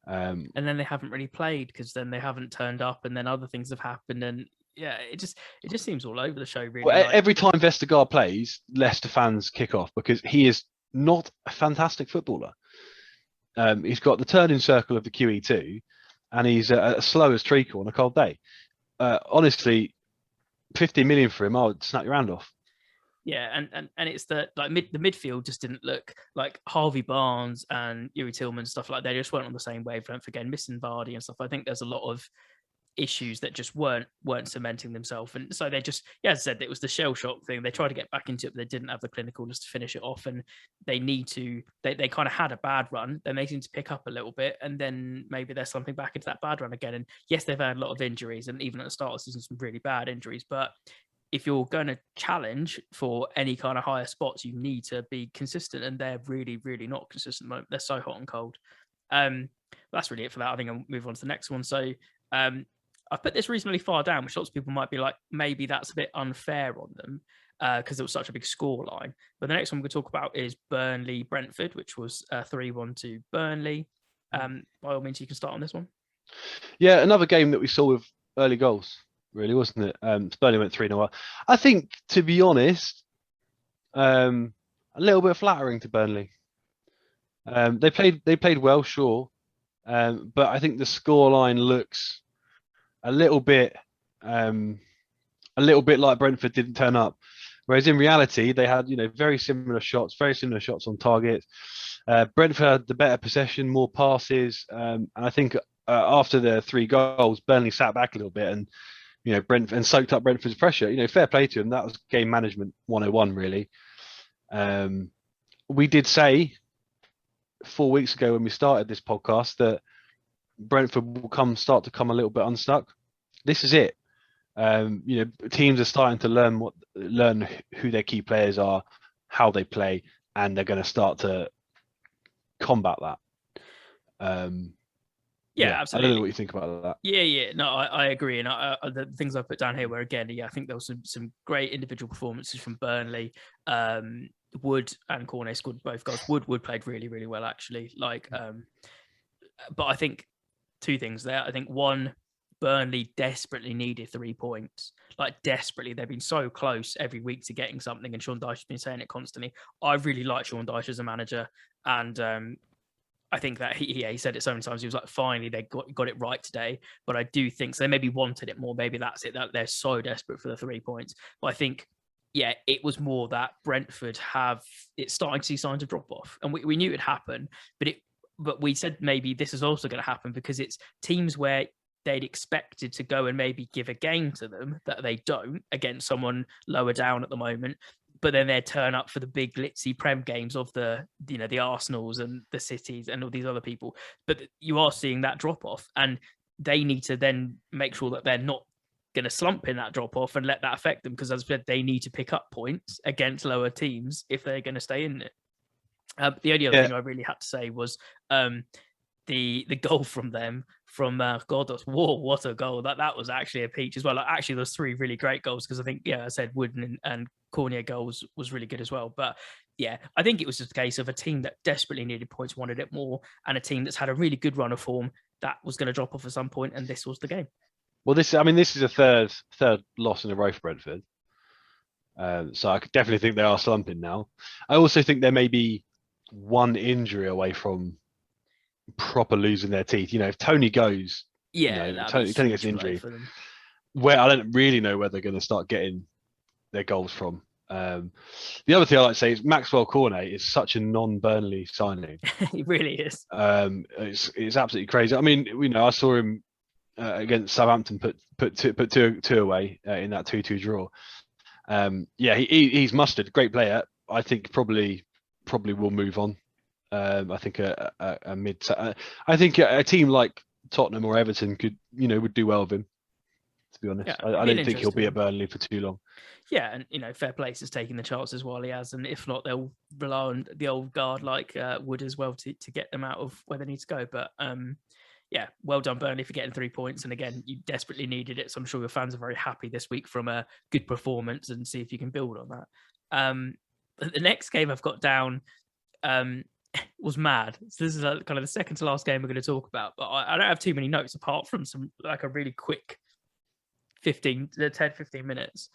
And then they haven't really played because then they haven't turned up, and then other things have happened, and yeah, it just seems all over the show. Really, well, every time Vestergaard plays, Leicester fans kick off because he is not a fantastic footballer. He's got the turning circle of the QE2, and he's as slow as treacle on a cold day. Honestly, 50 million for him, I would snap your hand off. Yeah, and it's the midfield just didn't look like Harvey Barnes and Yuri Tillman, stuff like that. They just weren't on the same wavelength again, missing Vardy and stuff. I think there's a lot of issues that just weren't cementing themselves, and so they just, as I said, it was the shell shock thing. They tried to get back into it, but they didn't have the clinicalness to finish it off, and they kind of had a bad run. Then they seem to pick up a little bit, and then maybe there's something back into that bad run again. And yes, they've had a lot of injuries, and even at the start of the season, some really bad injuries, but if you're going to challenge for any kind of higher spots, you need to be consistent, and they're really, really not consistent at the moment. They're so hot and cold. That's really it for that. I think I'll move on to the next one. So I've put this reasonably far down, which lots of people might be like, maybe that's a bit unfair on them because it was such a big score line. But the next one we're going to talk about is Burnley-Brentford, which was 3-1 to Burnley. By all means, you can start on this one. Yeah, another game that we saw with early goals. Really, wasn't it? Burnley went 3-0. I think, to be honest, a little bit flattering to Burnley. They played well, sure, but I think the scoreline looks a little bit like Brentford didn't turn up. Whereas in reality, they had very similar shots on target. Brentford had the better possession, more passes, and I think after the 3 goals, Burnley sat back a little bit and Brentford and soaked up Brentford's pressure. Fair play to him. That was game management 101, really. We did say 4 weeks ago when we started this podcast that Brentford will start to come a little bit unstuck. This is it. Teams are starting to learn who their key players are, how they play, and they're going to start to combat that. Yeah, absolutely. I don't know what you think about that. Yeah. No, I agree. And the things I put down here were, again, I think there was some great individual performances from Burnley. Wood and Conte scored both goals. Wood played really, really well, actually. But I think 2 things there. I think one, Burnley desperately needed 3 points. Desperately. They've been so close every week to getting something, and Sean Dyche has been saying it constantly. I really like Sean Dyche as a manager, and I think that he said it so many times. He was like, finally, they got it right today. But I do think so. They maybe wanted it more. Maybe that's it, that they're so desperate for the 3 points. But I think, it was more that Brentford it's starting to see signs of drop off. And we knew it'd happen, but we said maybe this is also going to happen because it's teams where they'd expected to go and maybe give a game to them that they don't against someone lower down at the moment. But then they turn up for the big glitzy Prem games of the Arsenals and the Cities and all these other people. But you are seeing that drop off, and they need to then make sure that they're not going to slump in that drop off and let that affect them. Because as I said, they need to pick up points against lower teams if they're going to stay in it. The only other thing I really had to say was the goal from them from Godos. Whoa, what a goal! That was actually a peach as well. Actually, there's 3 really great goals because I think I said Wood and Cornier goals was really good as well. But I think it was just a case of a team that desperately needed points, wanted it more, and a team that's had a really good run of form that was going to drop off at some point, and this was the game. Well, this is a third loss in a row for Brentford. So I could definitely think they are slumping now. I also think there may be one injury away from proper losing their teeth. If Tony goes, Tony gets an injury, where I don't really know where they're going to start getting their goals from. The other thing I like to say is Maxwell Cornet is such a non-Burnley signing. He really is. It's absolutely crazy. I mean, I saw him against Southampton put two away in that 2-2 draw. He's mustard, great player. I think probably will move on. I think I think a team like Tottenham or Everton would do well with him. To be honest, I don't think he'll be at Burnley for too long. Yeah, and fair play is taking the chances while he has, and if not, they'll rely on the old guard like Wood as well to get them out of where they need to go. But well done Burnley for getting 3 points, and again, you desperately needed it. So I'm sure your fans are very happy this week from a good performance, and see if you can build on that. The next game I've got down was mad. So this is kind of the second to last game we're going to talk about, but I don't have too many notes apart from some a really quick 10-15 minutes,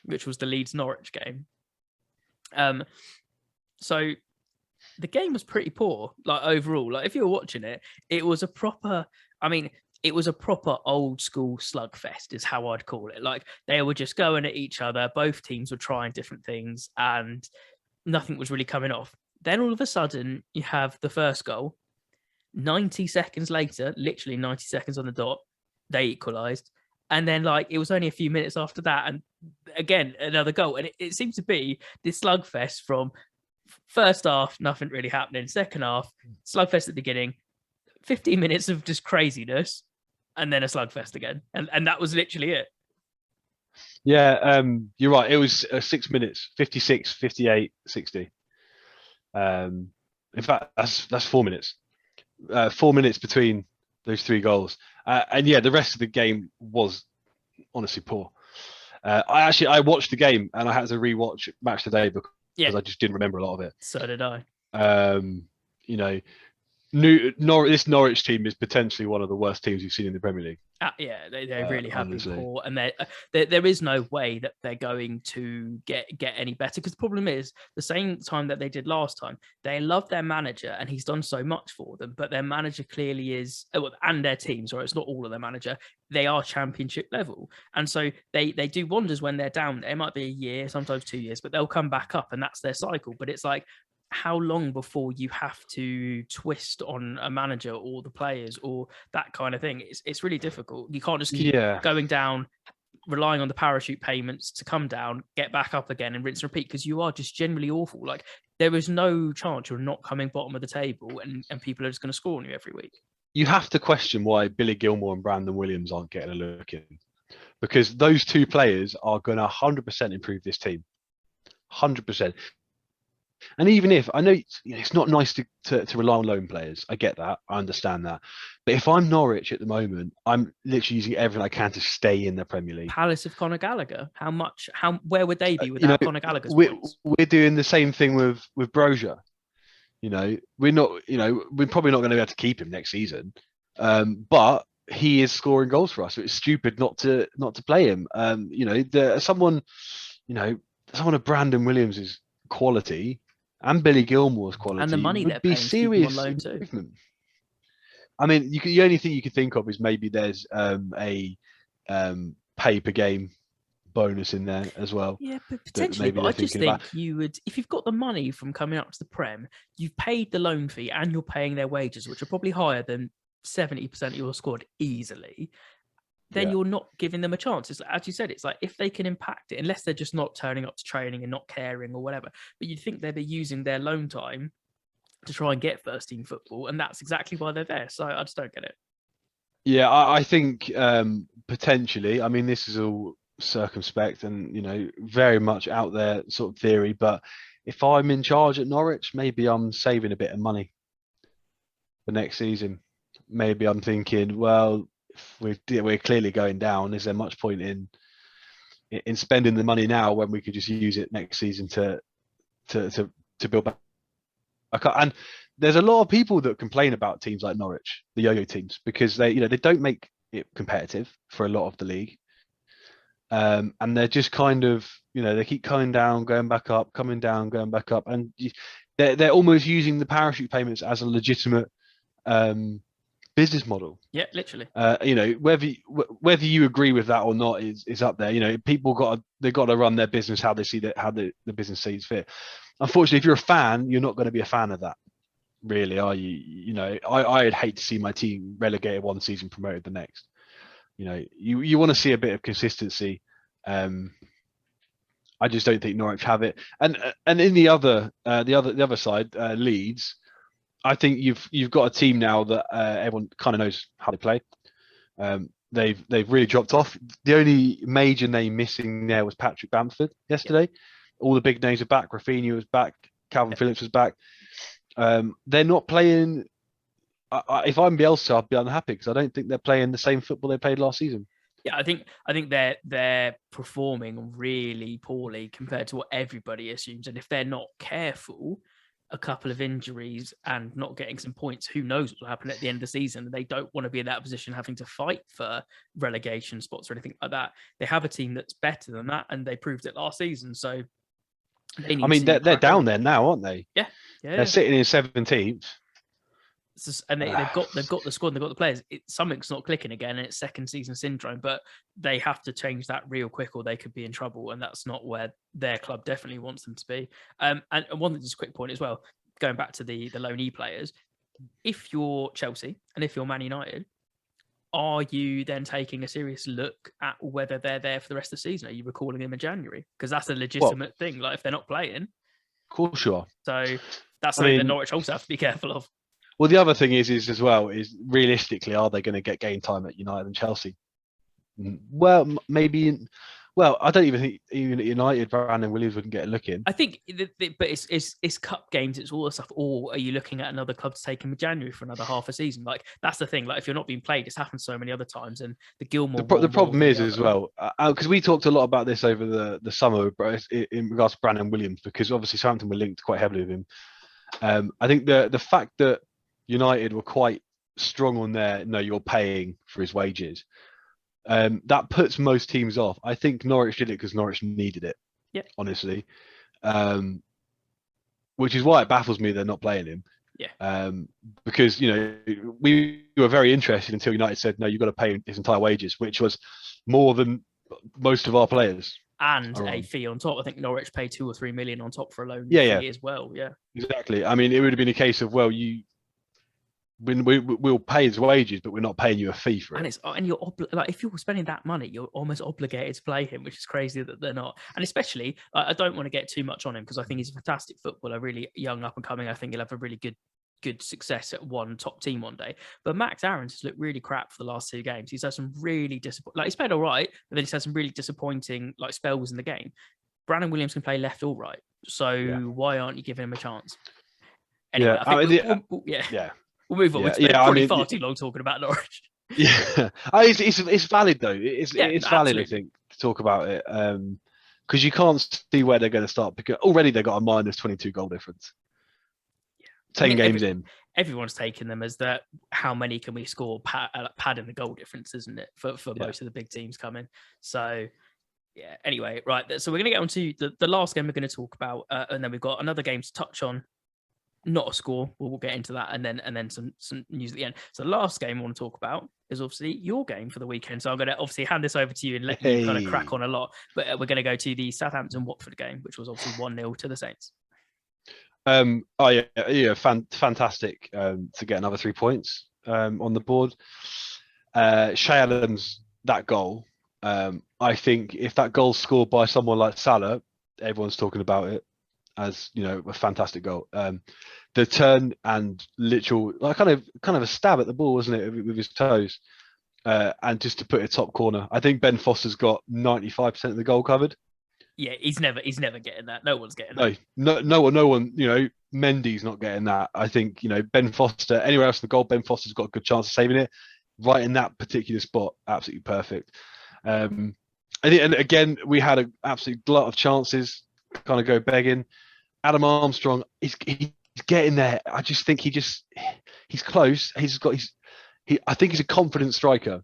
which was the Leeds Norwich game. So the game was pretty poor, overall. If you were watching it, it was a proper old school slugfest is how I'd call it. They were just going at each other. Both teams were trying different things and nothing was really coming off. Then all of a sudden you have the first goal. 90 seconds later, literally 90 seconds on the dot, they equalised. And then it was only a few minutes after that. And again, another goal. And it seemed to be this slugfest from first half, nothing really happening. Second half, slugfest at the beginning, 15 minutes of just craziness, and then a slugfest again. And that was literally it. Yeah, you're right. It was 6 minutes, 56, 58, 60. In fact, that's 4 minutes. 4 minutes between those 3 goals. The rest of the game was honestly poor. I watched the game and I had to rewatch Match Today because I just didn't remember a lot of it. So did I. This Norwich team is potentially one of the worst teams you've seen in the Premier League. They really have been poor, and there is no way that they're going to get any better, because the problem is the same time that they did last time. They love their manager and he's done so much for them, but their manager clearly is, and their teams, or it's not all of their manager, they are championship level, and so they do wonders when they're down. It might be a year, sometimes 2 years, but they'll come back up, and that's their cycle. But it's how long before you have to twist on a manager or the players or that kind of thing? It's really difficult. You can't just keep going down, relying on the parachute payments to come down, get back up again, and rinse and repeat, because you are just generally awful. Like, there is no chance you're not coming bottom of the table, and people are just going to score on you every week. You have to question why Billy Gilmore and Brandon Williams aren't getting a look in, because those two players are going to 100% improve this team. 100%. And even if, I know it's not nice to rely on loan players. I get that. I understand that. But if I'm Norwich at the moment, I'm literally using everything I can to stay in the Premier League. Palace of Conor Gallagher. Where would they be without Conor Gallagher's points? We're doing the same thing with Brozier. We're not, we're probably not going to be able to keep him next season. But he is scoring goals for us. So it's stupid not to play him. Someone of Brandon Williams' quality and Billy Gilmore's quality, and the money would they're be paying serious to keep him on loan improvement. I mean, the only thing you could think of is maybe there's a pay per game bonus in there as well. Yeah, but potentially. But I just think about. you would, if you've got the money from coming up to the Prem, you've paid the loan fee and you're paying their wages, which are probably higher than 70% of your squad easily. Then you're not giving them a chance. It's, as you said, it's like if they can impact it, unless they're just not turning up to training and not caring or whatever. But you'd think they'd be using their loan time to try and get first team football, and that's exactly why they're there. So I just don't get it. Yeah, I think potentially. I mean, this is all circumspect and very much out there sort of theory. But if I'm in charge at Norwich, maybe I'm saving a bit of money for next season. Maybe I'm thinking, well, we're clearly going down. Is there much point in spending the money now when we could just use it next season to build back up? And there's a lot of people that complain about teams like Norwich, the yo-yo teams, because they don't make it competitive for a lot of the league, and they're just kind of they keep coming down, going back up, coming down, going back up, and they're almost using the parachute payments as a legitimate business model. Yeah, literally. Whether you agree with that or not is up there. People they've got to run their business how they see that, how the business sees fit. Unfortunately, if you're a fan, you're not going to be a fan of that, really, are you? I'd hate to see my team relegated one season, promoted the next. You want to see a bit of consistency. I just don't think Norwich have it. And in the other side, Leeds, I think you've got a team now that everyone kind of knows how they play. They've really dropped off. The only major name missing there was Patrick Bamford yesterday. Yeah. All the big names are back. Rafinha was back. Calvin Phillips was back. They're not playing. If I'm Bielsa, I'd be unhappy because I don't think they're playing the same football they played last season. Yeah, I think they're performing really poorly compared to what everybody assumes. And if they're not careful, a couple of injuries and not getting some points, who knows what will happen at the end of the season. They don't want to be in that position having to fight for relegation spots or anything like that. They have a team that's better than that, and they proved it last season. So they're down there now, aren't they? Yeah. They're sitting in 17th. And they've got the squad, they've got the players. Something's not clicking again, and it's second season syndrome. But they have to change that real quick, or they could be in trouble. And that's not where their club definitely wants them to be. And one just quick point as well, going back to the loanee players. If you're Chelsea and if you're Man United, are you then taking a serious look at whether they're there for the rest of the season? Are you recalling them in January? Because that's a legitimate thing. Like if they're not playing, of course you are. So that's something that Norwich also have to be careful of. Well, the other thing is realistically, are they going to get game time at United and Chelsea? Well, maybe. Well, I don't even think even at United, Brandon Williams wouldn't get a look in. I think, but it's cup games, it's all the stuff. Or are you looking at another club to take him in January for another half a season? Like that's the thing. Like if you're not being played, it's happened so many other times. And the Gilmore. The problem is as well, because we talked a lot about this over the summer in regards to Brandon Williams, because obviously Southampton were linked quite heavily with him. I think the fact that United were quite strong on their you're paying for his wages. That puts most teams off. I think Norwich did it because Norwich needed it. Yeah. Honestly. Which is why it baffles me they're not playing him. Yeah. Because, we were very interested until United said, no, you've got to pay his entire wages, which was more than most of our players. and are a on. fee on top. I think Norwich paid 2 or 3 million on top for a loan Yeah, fee as well. Yeah. exactly. I mean, it would have been a case of, well, we'll pay his wages, but we're not paying you a fee for it. And you're like, if you're spending that money, you're almost obligated to play him, which is crazy that they're not. And especially, I don't want to get too much on him because I think he's a fantastic footballer, really young, up and coming. I think he'll have a really good success at one top team one day. But Max Aarons has looked really crap for the last 2 games. He's had some really disappointing, like he's played all right, but then he's had some really disappointing like spells in the game. Brandon Williams can play left or right, so why aren't you giving him a chance? Anyway, Yeah, I think yeah. we'll move on. Yeah, We've spent yeah. I probably mean, far too long talking about Norwich. yeah, it's valid though. Yeah, It's valid, I absolutely. think, to talk about it. Because you can't see where they're going to start. Because already they got a minus 22 goal difference. I 10 mean, games in. everyone's taking them as that. How many can we score? Padding the goal difference, isn't it, for most of the big teams coming? So yeah. Anyway, right. So we're going to get on to the last game we're going to talk about, and then we've got another game to touch on. Not a score. We'll get into that, and then some news at the end. So the last game I want to talk about is obviously your game for the weekend. So I'm going to obviously hand this over to you and let you kind of crack on a lot. But we're going to go to the Southampton-Watford game, which was obviously 1-0 to the Saints. Oh yeah, fantastic to get another 3 points on the board. Shay Adams, that goal. I think if that goal's scored by someone like Salah, everyone's talking about it as, you know, a fantastic goal. The turn and literal, like kind of a stab at the ball, wasn't it, with his toes, and just to put it top corner. I think Ben Foster's got 95% of the goal covered. Yeah, he's never getting that. No one's getting that. No one. You know, Mendy's not getting that. I think, you know, Ben Foster. Anywhere else in the goal, Ben Foster's got a good chance of saving it. Right in that particular spot, absolutely perfect. And again, we had an absolute glut of chances, kind of go begging. Adam Armstrong, he's getting there. I just think he's close. I think he's a confident striker,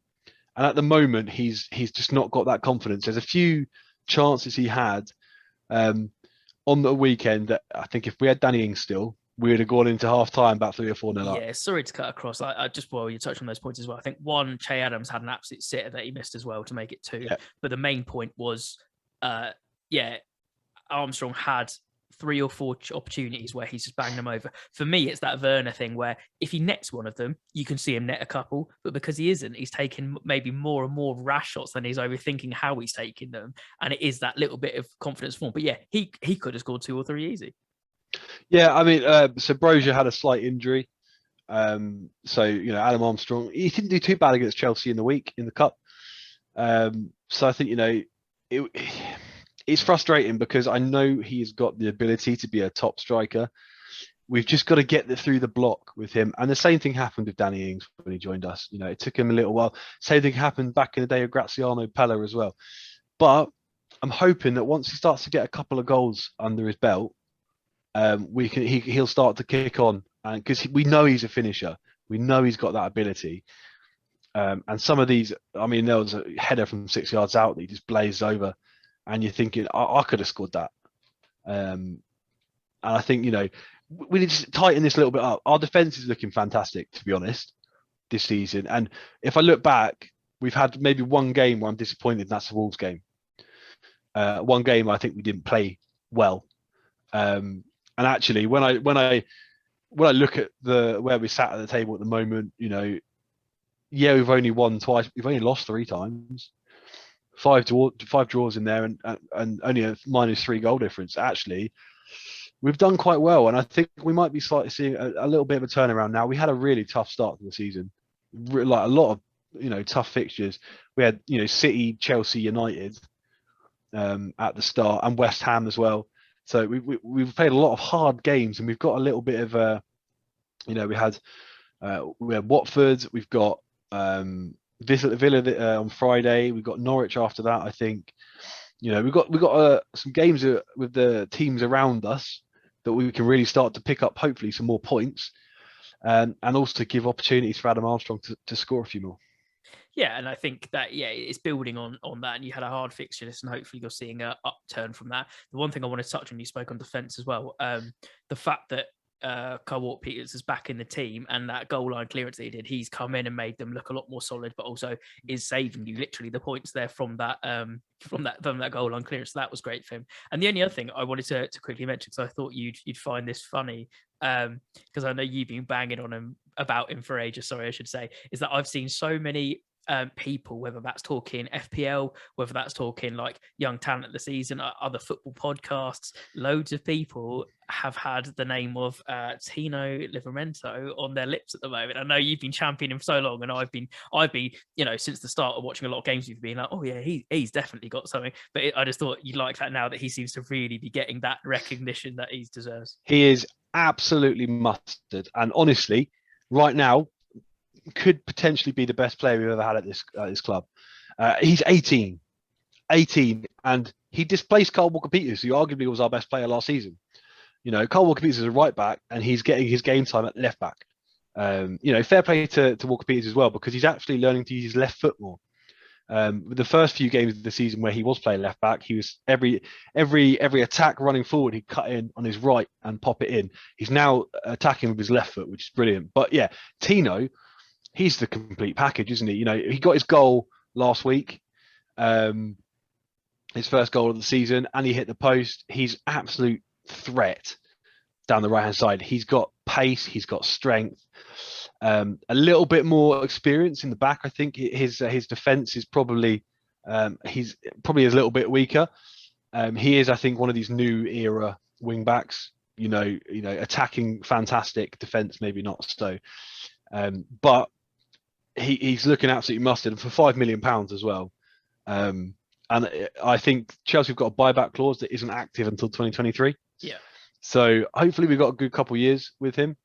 and at the moment he's just not got that confidence. There's a few chances he had on the weekend that I think if we had Danny Ings still, we would have gone into half time about 3 or 4 nil up. Yeah, sorry to cut across. I just, well, you touched on those points as well. I think one, Che Adams had an absolute sitter that he missed as well to make it 2. Yeah. But the main point was, Armstrong had 3 or 4 opportunities where he's just banged them over. For me, it's that Werner thing where if he nets one of them, you can see him net a couple. But because he isn't, he's taking maybe more and more rash shots than he's overthinking how he's taking them. And it is that little bit of confidence form. But yeah, he could have scored 2 or 3 easy. Yeah, I mean, so Brozier had a slight injury. So, you know, Adam Armstrong, he didn't do too bad against Chelsea in the week in the cup. So I think, you know, it's frustrating because I know he's got the ability to be a top striker. We've just got to get through the block with him. And the same thing happened with Danny Ings when he joined us. You know, it took him a little while. Same thing happened back in the day of Graziano Pella as well. But I'm hoping that once he starts to get a couple of goals under his belt, he'll start to kick on, and because we know he's a finisher, we know he's got that ability. And some of these, I mean, there was a header from 6 yards out that he just blazed over, and you're thinking, I could have scored that. And I think, you know, we need to tighten this a little bit up. Our defense is looking fantastic, to be honest, this season. And if I look back, we've had maybe one game where I'm disappointed, and that's the Wolves game. One game I think we didn't play well. And actually, when I look at where we sat at the table at the moment, you know, yeah, we've only won twice. We've only lost 3 times. 5 draws in there, and only a -3 goal difference. Actually, we've done quite well, and I think we might be slightly seeing a little bit of a turnaround now. We had a really tough start to the season, like a lot of, you know, tough fixtures. We had, you know, City, Chelsea, United at the start, and West Ham as well. So we've played a lot of hard games, and we've got a little bit of you know, we had Watford, we've got Villa on Friday, we've got Norwich after that. I think, you know, we've got some games with the teams around us that we can really start to pick up, hopefully, some more points, and also give opportunities for Adam Armstrong to score a few more. Yeah, and I think that, it's building on that, and you had a hard fixture list, and hopefully you're seeing an upturn from that. The one thing I want to touch on, you spoke on defence as well, the fact that Kyle Walker-Peters is back in the team, and that goal line clearance that he did, he's come in and made them look a lot more solid, but also is saving you literally the points there from that goal line clearance. So that was great for him. And the only other thing I wanted to quickly mention, because I thought you'd find this funny, because I know you've been banging on him about him for ages. Sorry, I should say, is that I've seen so many people, whether that's talking FPL, whether that's talking like young talent of the season, other football podcasts, loads of people have had the name of Tino Livramento on their lips at the moment. I know you've been championing him for so long, and I've been, since the start of watching a lot of games, you've been like, oh yeah, he's definitely got something. But I just thought you'd like that now that he seems to really be getting that recognition that he deserves. He is absolutely mustard, and honestly, right now, could potentially be the best player we've ever had at this club. He's 18, and he displaced Kyle Walker-Peters, who arguably was our best player last season. Kyle Walker-Peters is a right back, and he's getting his game time at left back. Fair play to Walker-Peters as well, because he's actually learning to use his left foot more. With the first few games of the season where he was playing left back, he was every attack running forward, he'd cut in on his right and pop it in. He's now attacking with his left foot, which is brilliant. But yeah, Tino, he's the complete package, isn't he? He got his goal last week, his first goal of the season, and he hit the post. He's absolute threat down the right hand side. He's got pace, he's got strength, a little bit more experience in the back. I think his defense is probably he's probably a little bit weaker. He is, I think, one of these new era wing backs. Attacking fantastic, defense maybe not so. But he's looking absolutely mustard, and for £5 million as well. And I think Chelsea have got a buyback clause that isn't active until 2023. Yeah. So hopefully we've got a good couple of years with him.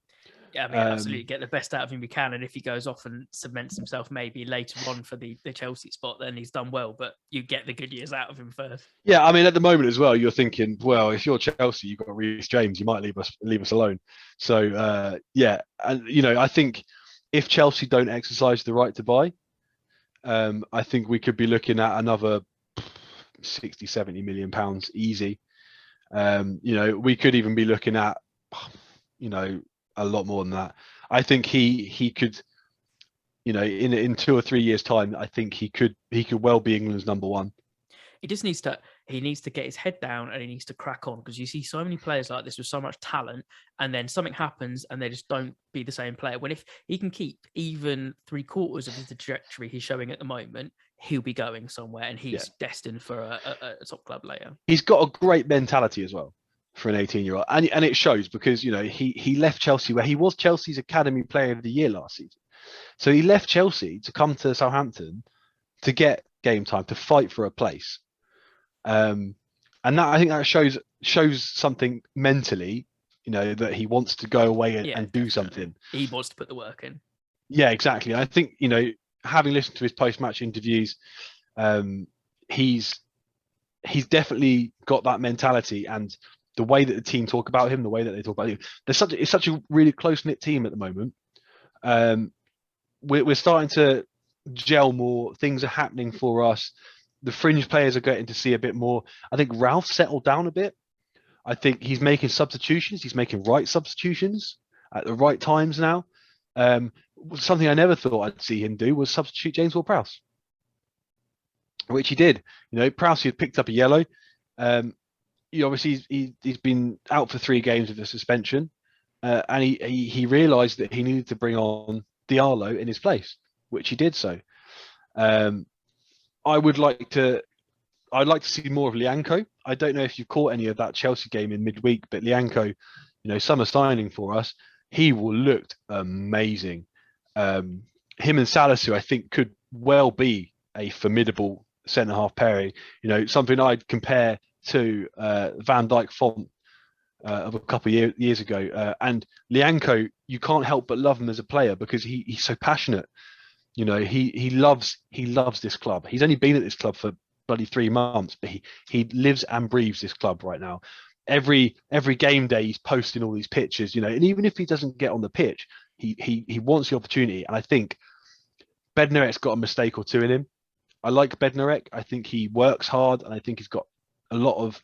Yeah, I mean, absolutely get the best out of him we can. And if he goes off and cements himself maybe later on for the Chelsea spot, then he's done well. But you get the good years out of him first. Yeah, I mean, at the moment as well, you're thinking, well, if you're Chelsea, you've got Reece James, you might leave us alone. So yeah, and I think if Chelsea don't exercise the right to buy, I think we could be looking at another 60, 70 million pounds easy. We could even be looking at, a lot more than that. I think he could, in 2 or 3 years' time, I think he could well be England's number one. He just needs to get his head down, and he needs to crack on, because you see so many players like this with so much talent, and then something happens and they just don't be the same player. When if he can keep even 3/4 of the trajectory he's showing at the moment, he'll be going somewhere, and he's destined for a top club later. He's got a great mentality as well for an 18-year-old, and it shows, because he left Chelsea, where he was Chelsea's Academy Player of the Year last season. So he left Chelsea to come to Southampton to get game time, to fight for a place. And that, I think that shows something mentally, that he wants to go away and do something. He wants to put the work in. Yeah, exactly. I think, having listened to his post-match interviews, he's definitely got that mentality, and the way that the team talk about him, the way that they talk about him, it's such a really close-knit team at the moment. We're starting to gel more. Things are happening for us. The fringe players are getting to see a bit more. I think Ralph settled down a bit. I think he's making substitutions. He's making right substitutions at the right times now. Something I never thought I'd see him do was substitute James Ward-Prowse, which he did. Prowse had picked up a yellow. Obviously he's been out for 3 games with a suspension, and he realised that he needed to bring on Diallo in his place, which he did so. I'd like to see more of Lianco. I don't know if you caught any of that Chelsea game in midweek, but Lianco, summer signing for us, he looked amazing. Him and Salisu, I think, could well be a formidable centre-half pairing. Something I'd compare to Van Dijk Font of a couple of years ago. And Lianco, you can't help but love him as a player, because he's so passionate. He loves this club. He's only been at this club for bloody 3 months, but he lives and breathes this club right now. Every game day he's posting all these pictures, and even if he doesn't get on the pitch, he wants the opportunity. And I think Bednarek's got a mistake or two in him. I like Bednarek. I think he works hard, and I think he's got a lot of,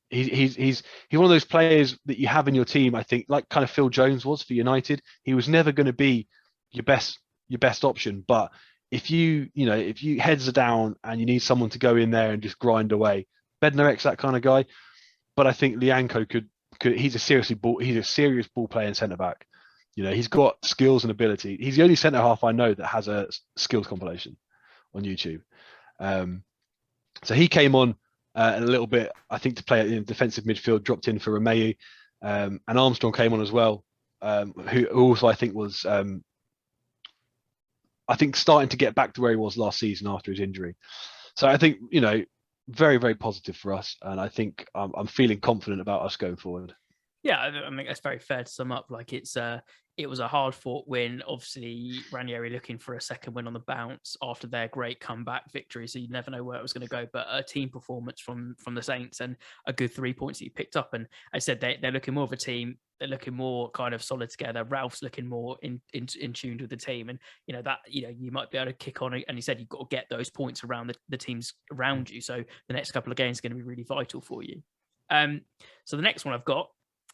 he's one of those players that you have in your team. I think like kind of Phil Jones was for United. He was never going to be your best option, but if you heads are down and you need someone to go in there and just grind away, Bednarek's that kind of guy. But I think Lianco could he's a serious ball playing centre back. He's got skills and ability. He's the only centre half I know that has a skills compilation on YouTube. So he came on a little bit, I think, to play in defensive midfield, dropped in for Romeu, and Armstrong came on as well, who also I think was starting to get back to where he was last season after his injury. So I think very, very positive for us, and I think I'm feeling confident about us going forward. Yeah, I mean that's very fair to sum up. Like it was a hard-fought win. Obviously, Ranieri looking for a second win on the bounce after their great comeback victory. So you never know where it was going to go. But a team performance from the Saints and a good 3 points that you picked up. And I said they're looking more of a team. They're looking more kind of solid together. Ralph's looking more in tune with the team. And you might be able to kick on. And he said you've got to get those points around the teams around you. So the next couple of games are going to be really vital for you. So the next one I've got.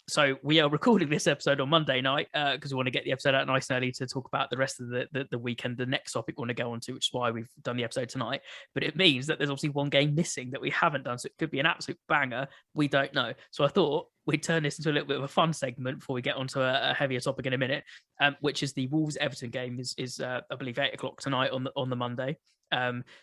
So we are recording this episode on Monday night because we want to get the episode out nice and early to talk about the rest of the weekend. The next topic we want to go on to, which is why we've done the episode tonight. But it means that there's obviously one game missing that we haven't done. So it could be an absolute banger. We don't know. So I thought we'd turn this into a little bit of a fun segment before we get onto a heavier topic in a minute, which is the Wolves-Everton game is I believe 8:00 tonight on the Monday.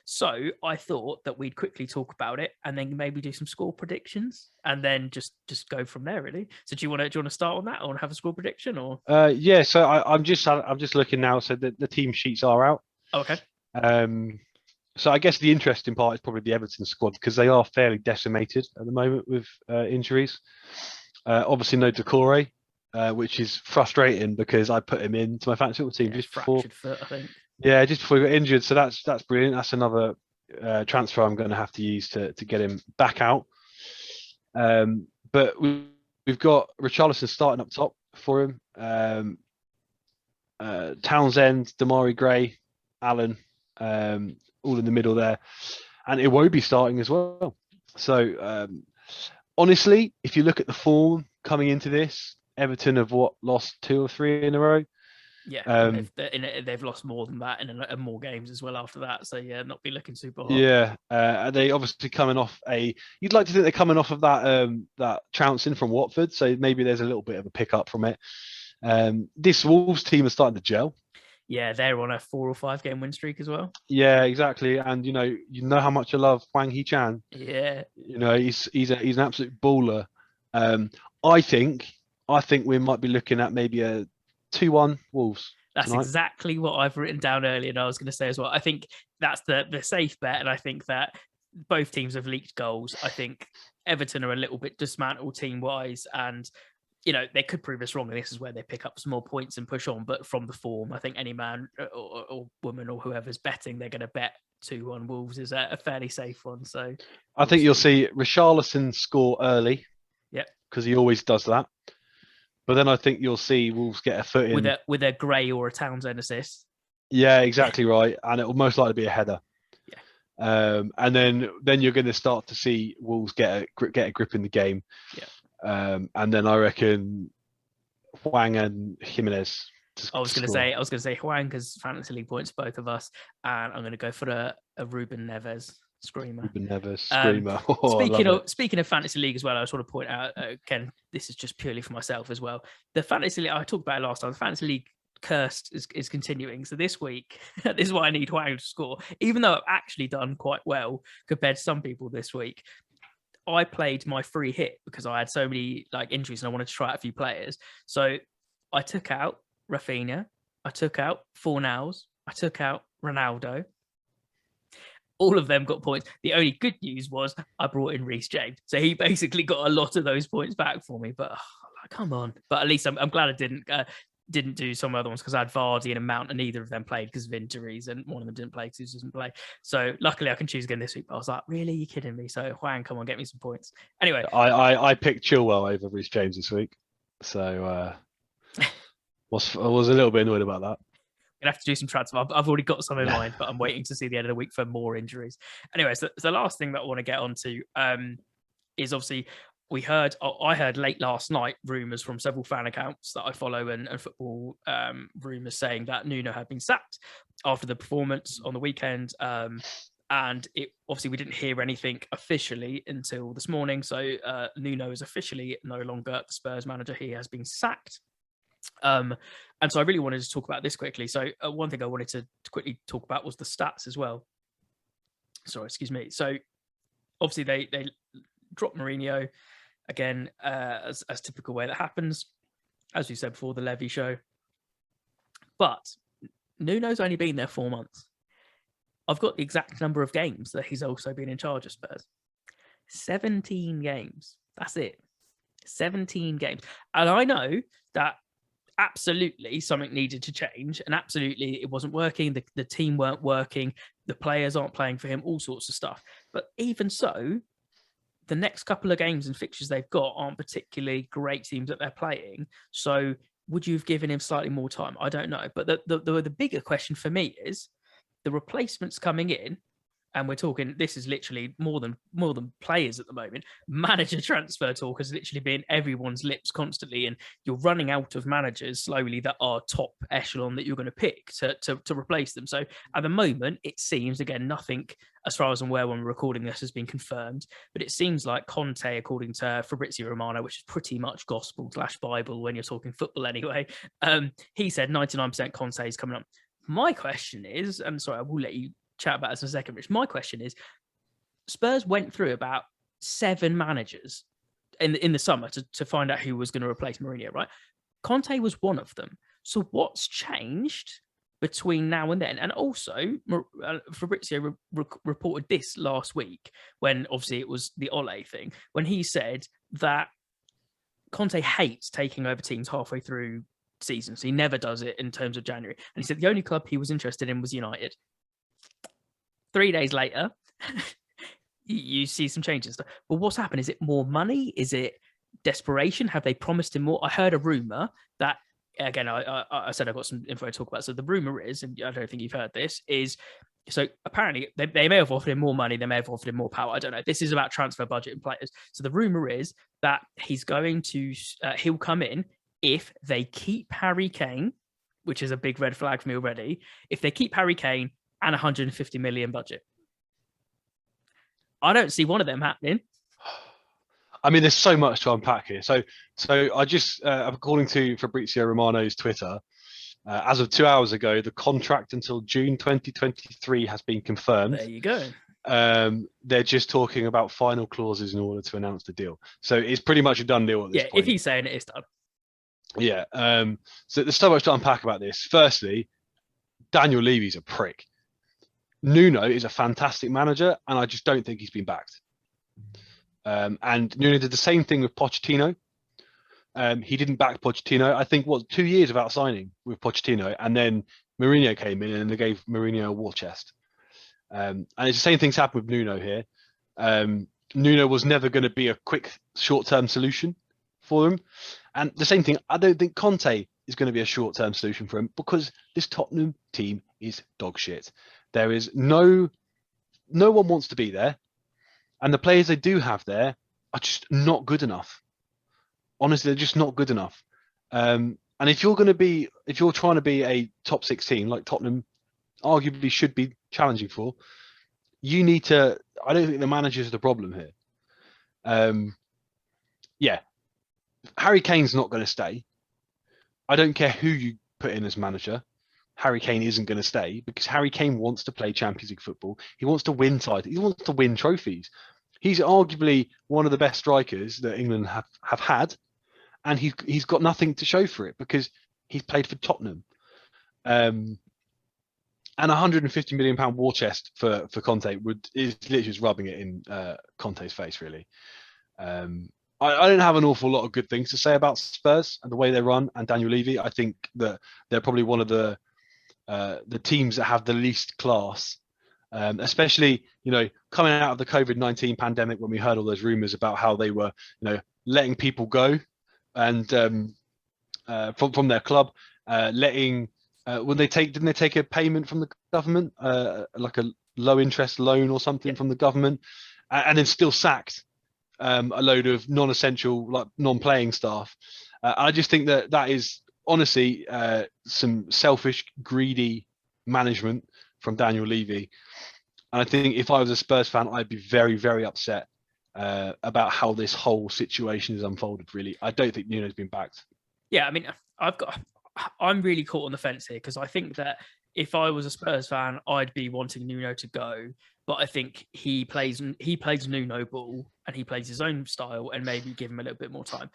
So I thought that we'd quickly talk about it and then maybe do some score predictions and then just go from there, really. So do you want to start on that or have a score prediction or? Yeah. So I'm just looking now. So the team sheets are out. Okay. So I guess the interesting part is probably the Everton squad because they are fairly decimated at the moment with injuries. Obviously no Decore, which is frustrating because I put him into my fantasy football team just before. Foot, I think. Yeah, just before he got injured. So that's brilliant. That's another transfer I'm going to have to use to get him back out. But we've got Richarlison starting up top for him. Townsend, Damari Gray, Allen, all in the middle there. And Iwobi starting as well. So honestly, if you look at the form coming into this, Everton have lost 2 or 3 in a row. Yeah, they've lost more than that in more games as well after that. So yeah, not be looking super hot. Yeah, they obviously coming off you'd like to think they're coming off of that trouncing from Watford. So maybe there's a little bit of a pickup from it. This Wolves team is starting to gel. Yeah, they're on a 4 or 5 game win streak as well. Yeah, exactly. And you know how much I love Hwang Hee-chan. Yeah. He's an absolute baller. I think we might be looking at maybe a 2-1 Wolves. That's tonight. Exactly what I've written down earlier, and I was going to say as well. I think that's the safe bet, and I think that both teams have leaked goals. I think Everton are a little bit dismantled team-wise, and they could prove us wrong, and this is where they pick up some more points and push on. But from the form, I think any man or woman or whoever's betting, they're going to bet 2-1 Wolves is a fairly safe one. So I think you'll see Richarlison score early. Yeah, because he always does that. But then I think you'll see Wolves get a foot in with a Gray or a Townsend assist. Yeah, exactly right, and it will most likely be a header. Yeah. And then you're going to start to see Wolves get a grip in the game. Yeah. And then I reckon Hwang and Jimenez. I was going to say Hwang because fantasy league points both of us, and I'm going to go for a Ruben Neves screamer. Ruben Neves screamer. Speaking of fantasy league as well, I just want to point out again, this is just purely for myself as well. The fantasy league I talked about it last time. The fantasy league curse is continuing. So this week, this is why I need Hwang to score. Even though I've actually done quite well compared to some people this week, I played my free hit because I had so many injuries and I wanted to try out a few players. So I took out Rafinha, I took out Fornals, I took out Ronaldo. All of them got points. The only good news was I brought in Reece James. So he basically got a lot of those points back for me. But come on. But at least I'm glad I didn't do some other ones because I had Vardy and Mount and neither of them played because of injuries and one of them didn't play because he doesn't play. So luckily I can choose again this week. But I was like, really? Are you kidding me? So Hwang, come on, get me some points. Anyway. I picked Chilwell over Reece James this week. So I was a little bit annoyed about that. Gonna have to do some transfer. I've already got some in mind, but I'm waiting to see the end of the week for more injuries. Anyway, so the last thing that I want to get onto is obviously I heard late last night rumours from several fan accounts that I follow and football rumours saying that Nuno had been sacked after the performance on the weekend. And it obviously we didn't hear anything officially until this morning. So Nuno is officially no longer the Spurs manager. He has been sacked. And so I really wanted to talk about this quickly. So one thing I wanted to quickly talk about was the stats as well. Sorry, excuse me. So obviously they dropped Mourinho again, as typical way that happens. As we said before, the Levy show. But Nuno's only been there 4 months. I've got the exact number of games that he's also been in charge of Spurs. 17 games. That's it. 17 games. And I know that absolutely something needed to change, and absolutely it wasn't working. The team weren't working. The players aren't playing for him, all sorts of stuff. But even so, the next couple of games and fixtures they've got aren't particularly great teams that they're playing. So would you have given him slightly more time? I don't know. But the bigger question for me is the replacements coming in, and we're talking, this is literally more than players at the moment. Manager transfer talk has literally been everyone's lips constantly, and you're running out of managers slowly that are top echelon that you're going to pick to replace them. So at the moment, it seems, again, nothing as far as I'm aware when we're recording this has been confirmed, but it seems like Conte, according to Fabrizio Romano, which is pretty much gospel/Bible when you're talking football anyway, he said 99% Conte is coming up. My question is, and sorry, I will let you chat about this in a second, Rich. My question is, Spurs went through about 7 managers in the summer to find out who was going to replace Mourinho, right? Conte was one of them. So what's changed between now and then? And also, Fabrizio reported this last week when obviously it was the Ole thing, when he said that Conte hates taking over teams halfway through seasons. He never does it in terms of January. And he said the only club he was interested in was United. 3 days later, you see some changes. But what's happened? Is it more money? Is it desperation? Have they promised him more? I heard a rumor that, again, I said I've got some info to talk about. So the rumor is, and I don't think you've heard this, is so apparently they may have offered him more money. They may have offered him more power. I don't know. This is about transfer budget and players. So the rumor is that he's going to, he'll come in if they keep Harry Kane, which is a big red flag for me already. If they keep Harry Kane and 150 million budget, I don't see one of them happening. I mean, there's so much to unpack here. So I just, according to Fabrizio Romano's Twitter, as of 2 hours ago, the contract until June 2023 has been confirmed. There you go. They're just talking about final clauses in order to announce the deal. So it's pretty much a done deal at this point. If he's saying it, it's done. Yeah. So there's so much to unpack about this. Firstly, Daniel Levy's a prick. Nuno is a fantastic manager, and I just don't think he's been backed. And Nuno did the same thing with Pochettino. He didn't back Pochettino. I think 2 years without signing with Pochettino, and then Mourinho came in and they gave Mourinho a war chest. And it's the same thing's happened with Nuno here. Nuno was never going to be a quick short-term solution for him. And the same thing, I don't think Conte is going to be a short-term solution for him, because this Tottenham team is dog shit. There is no one wants to be there. And the players they do have there are just not good enough. Honestly, they're just not good enough. And if you're trying to be a top 6 team like Tottenham arguably should be challenging for, you need to, I don't think the manager's the problem here. Yeah. Harry Kane's not going to stay. I don't care who you put in as manager. Harry Kane isn't going to stay, because Harry Kane wants to play Champions League football. He wants to win titles. He wants to win trophies. He's arguably one of the best strikers that England have had, and he's got nothing to show for it because he's played for Tottenham. And £150 million war chest for Conte is literally just rubbing it in Conte's face, really. I don't have an awful lot of good things to say about Spurs and the way they run and Daniel Levy. I think that they're probably one of the teams that have the least class, especially, coming out of the COVID-19 pandemic, when we heard all those rumors about how they were, letting people go and from their club, didn't they take a payment from the government, like a low interest loan or something from the government, and then still sacked a load of non-essential, like non-playing staff. I just think that is honestly some selfish, greedy management from Daniel Levy. And I think if I was a Spurs fan, I'd be very, very upset about how this whole situation is unfolded. Really, I don't think Nuno's been backed. Yeah, I mean, I'm really caught on the fence here because I think that if I was a Spurs fan, I'd be wanting Nuno to go. But I think he plays Nuno ball and he plays his own style, and maybe give him a little bit more time.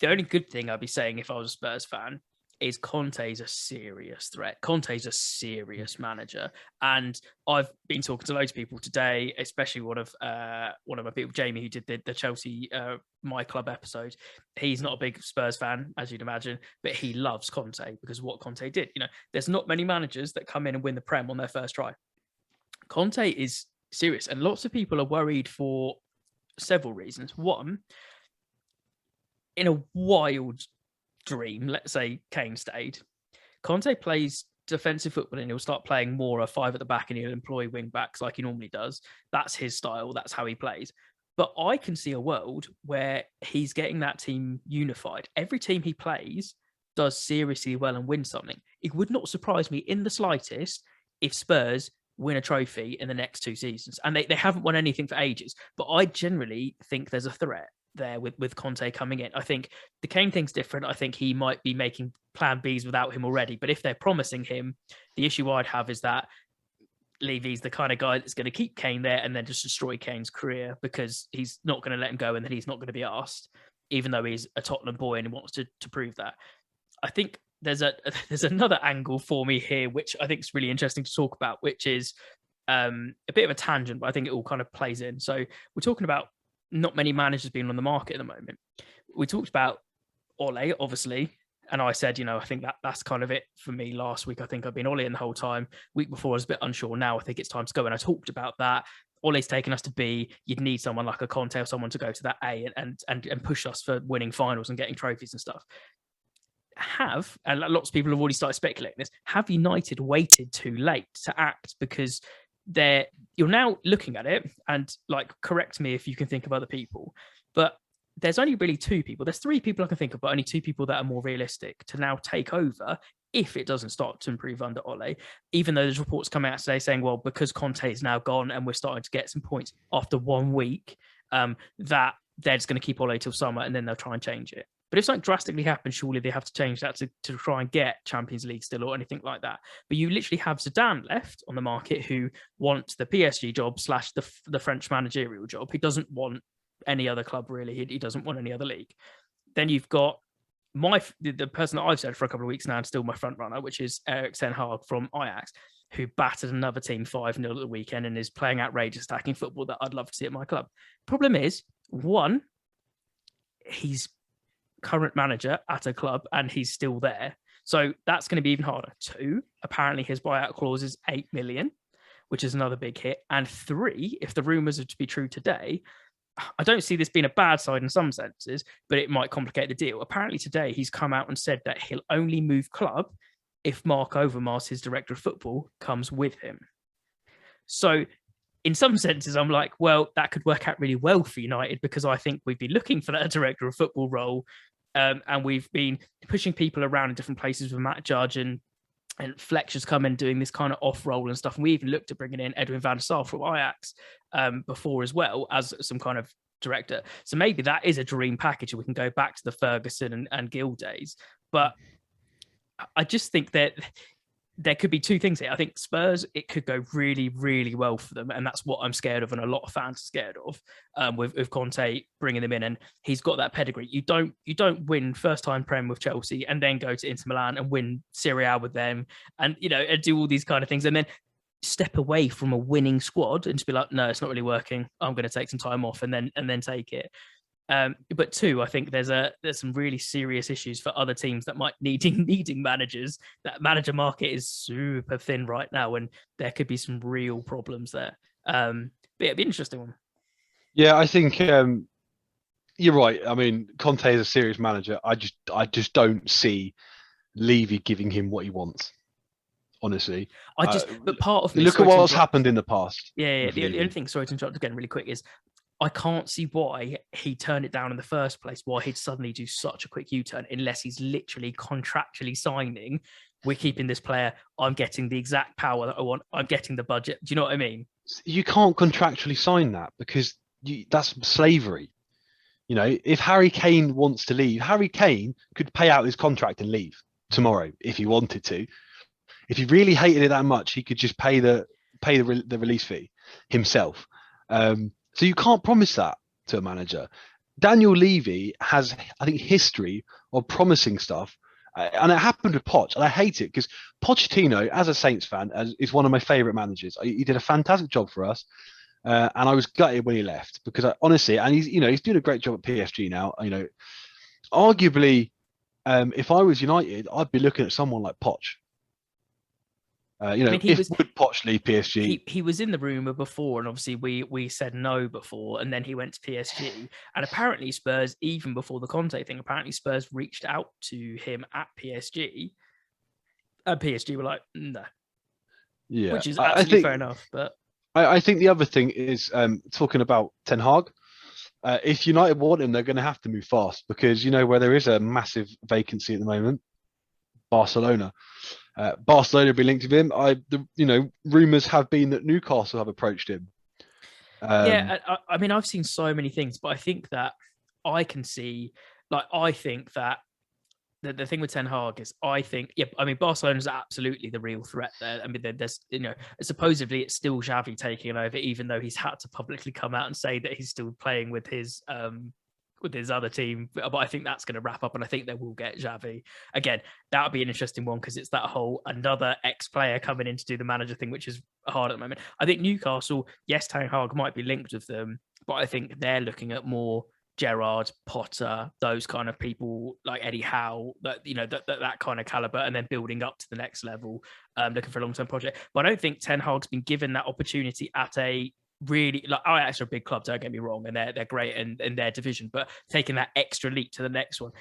The only good thing I'd be saying if I was a Spurs fan is Conte's a serious threat. Conte's a serious manager, and I've been talking to loads of people today, especially one of my people, Jamie, who did the Chelsea My Club episode. He's not a big Spurs fan, as you'd imagine, but he loves Conte because of what Conte did. There's not many managers that come in and win the Prem on their first try. Conte is serious, and lots of people are worried for several reasons. One, in a wild dream, let's say Kane stayed, Conte plays defensive football and he'll start playing more a 5 at the back and he'll employ wing backs like he normally does. That's his style. That's how he plays. But I can see a world where he's getting that team unified. Every team he plays does seriously well and win something. It would not surprise me in the slightest if Spurs win a trophy in the next 2 seasons. And they haven't won anything for ages. But I generally think there's a threat there with Conte coming in. I think the Kane thing's different. I think he might be making plan Bs without him already. But if they're promising him, the issue I'd have is that Levy's the kind of guy that's going to keep Kane there and then just destroy Kane's career because he's not going to let him go and then he's not going to be asked, even though he's a Tottenham boy and he wants to prove that. I think there's another angle for me here, which I think is really interesting to talk about, which is a bit of a tangent, but I think it all kind of plays in. So we're talking about not many managers being on the market at the moment. We talked about Ole, obviously, and I said, I think that's kind of it for me last week. I think I've been Ole in the whole time. Week before, I was a bit unsure. Now I think it's time to go. And I talked about that. Ole's taken us to B. You'd need someone like a Conte or someone to go to that A and push us for winning finals and getting trophies and stuff. And lots of people have already started speculating this, have United waited too late to act? Because you're now looking at it, and correct me if you can think of other people, but there's only really 2 people. There's 3 people I can think of, but only 2 people that are more realistic to now take over if it doesn't start to improve under Ole. Even though there's reports coming out today saying, well, because Conte is now gone and we're starting to get some points after 1 week, that they're just going to keep Ole till summer and then they'll try and change it. But if something drastically happens, surely they have to change that to try and get Champions League still or anything like that. But you literally have Zidane left on the market who wants the PSG job / the French managerial job. He doesn't want any other club, really. He doesn't want any other league. Then you've got the person that I've said for a couple of weeks now and still my front runner, which is Erik ten Hag from Ajax, who battered another team 5-0 at the weekend and is playing outrageous attacking football that I'd love to see at my club. Problem is, 1, he's current manager at a club and he's still there. So that's going to be even harder. 2, apparently his buyout clause is 8 million, which is another big hit. And 3, if the rumours are to be true today, I don't see this being a bad side in some senses, but it might complicate the deal. Apparently today he's come out and said that he'll only move club if Mark Overmars, his director of football, comes with him. So in some senses, I'm like, well, that could work out really well for United because I think we've been looking for that director of football role. And we've been pushing people around in different places with Matt Judge and Fletcher's come in doing this kind of off role and stuff. And we even looked at bringing in Edwin van der Sar from Ajax before as well as some kind of director. So maybe that is a dream package and we can go back to the Ferguson and Gill days. But I just think that there could be 2 things here. I think Spurs, it could go really, really well for them. And that's what I'm scared of and a lot of fans are scared of with Conte bringing them in. And he's got that pedigree. You don't win first-time Prem with Chelsea and then go to Inter Milan and win Serie A with them and, and do all these kind of things. And then step away from a winning squad and just be like, no, it's not really working. I'm going to take some time off and then take it. But 2, I think there's some really serious issues for other teams that might needing managers. That manager market is super thin right now, and there could be some real problems there. But it'd be an interesting one. Yeah, I think you're right. I mean, Conte is a serious manager. I just don't see Levy giving him what he wants. Honestly, but part of me, look at what's happened in the past. Yeah. The only thing, sorry to interrupt again, really quick, is I can't see why he turned it down in the first place, why he'd suddenly do such a quick U-turn, unless he's literally contractually signing, we're keeping this player, I'm getting the exact power that I want, I'm getting the budget. Do you know what I mean? You can't contractually sign that because that's slavery. If Harry Kane wants to leave, Harry Kane could pay out his contract and leave tomorrow if he wanted to. If he really hated it that much, he could just pay the release fee himself. So you can't promise that to a manager. Daniel Levy has, I think, history of promising stuff, and it happened with Poch, and I hate it because Pochettino, as a Saints fan, is one of my favourite managers. He did a fantastic job for us, and I was gutted when he left because honestly, and he's doing a great job at PSG now. Arguably, if I was United, I'd be looking at someone like Poch. Would Poch leave PSG? He was in the rumor before, and obviously we said no before, and then he went to PSG, and apparently Spurs, even before the Conte thing, apparently Spurs reached out to him at PSG, and PSG were like, no, yeah, which is absolutely fair enough. But I think the other thing is talking about Ten Hag. If United want him, they're going to have to move fast because where there is a massive vacancy at the moment, Barcelona. Barcelona have been linked with him. Rumors have been that Newcastle have approached him. I mean, I've seen so many things, but I think that I think that the thing with Ten Hag is, Barcelona's absolutely the real threat there. I mean, there's, supposedly it's still Xavi taking over, even though he's had to publicly come out and say that he's still playing with his other team, but I think that's going to wrap up, and I think they will get Xavi again. That would be an interesting one because it's that whole another ex-player coming in to do the manager thing, which is hard at the moment. I think Newcastle, yes, Ten Hag might be linked with them, but I think they're looking at more Gerrard, Potter, those kind of people like Eddie Howe, that kind of caliber, and then building up to the next level, looking for a long-term project. But I don't think Ten Hag's been given that opportunity at a really, like, Ajax are a big club, don't get me wrong, and they're great in their division, but taking that extra leap to the next one,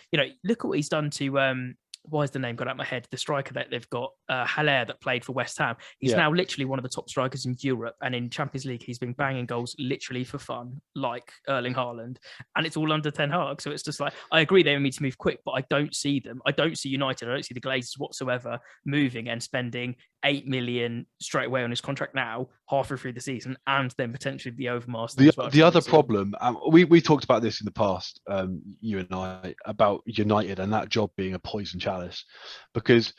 look at what he's done to why is the name got out of my head? The striker that they've got, Haller, that played for West Ham. He's now literally one of the top strikers in Europe, and in Champions League, he's been banging goals literally for fun, like Erling Haaland, and it's all under Ten Hag. So it's just like, I agree they need to move quick, but I don't see them. I don't see United. I don't see the Glazers whatsoever moving and spending 8 million straight away on his contract now, halfway through the season, and then potentially the overmaster. The other problem, we talked about this in the past, you and I, about United and that job being a poison chalice, because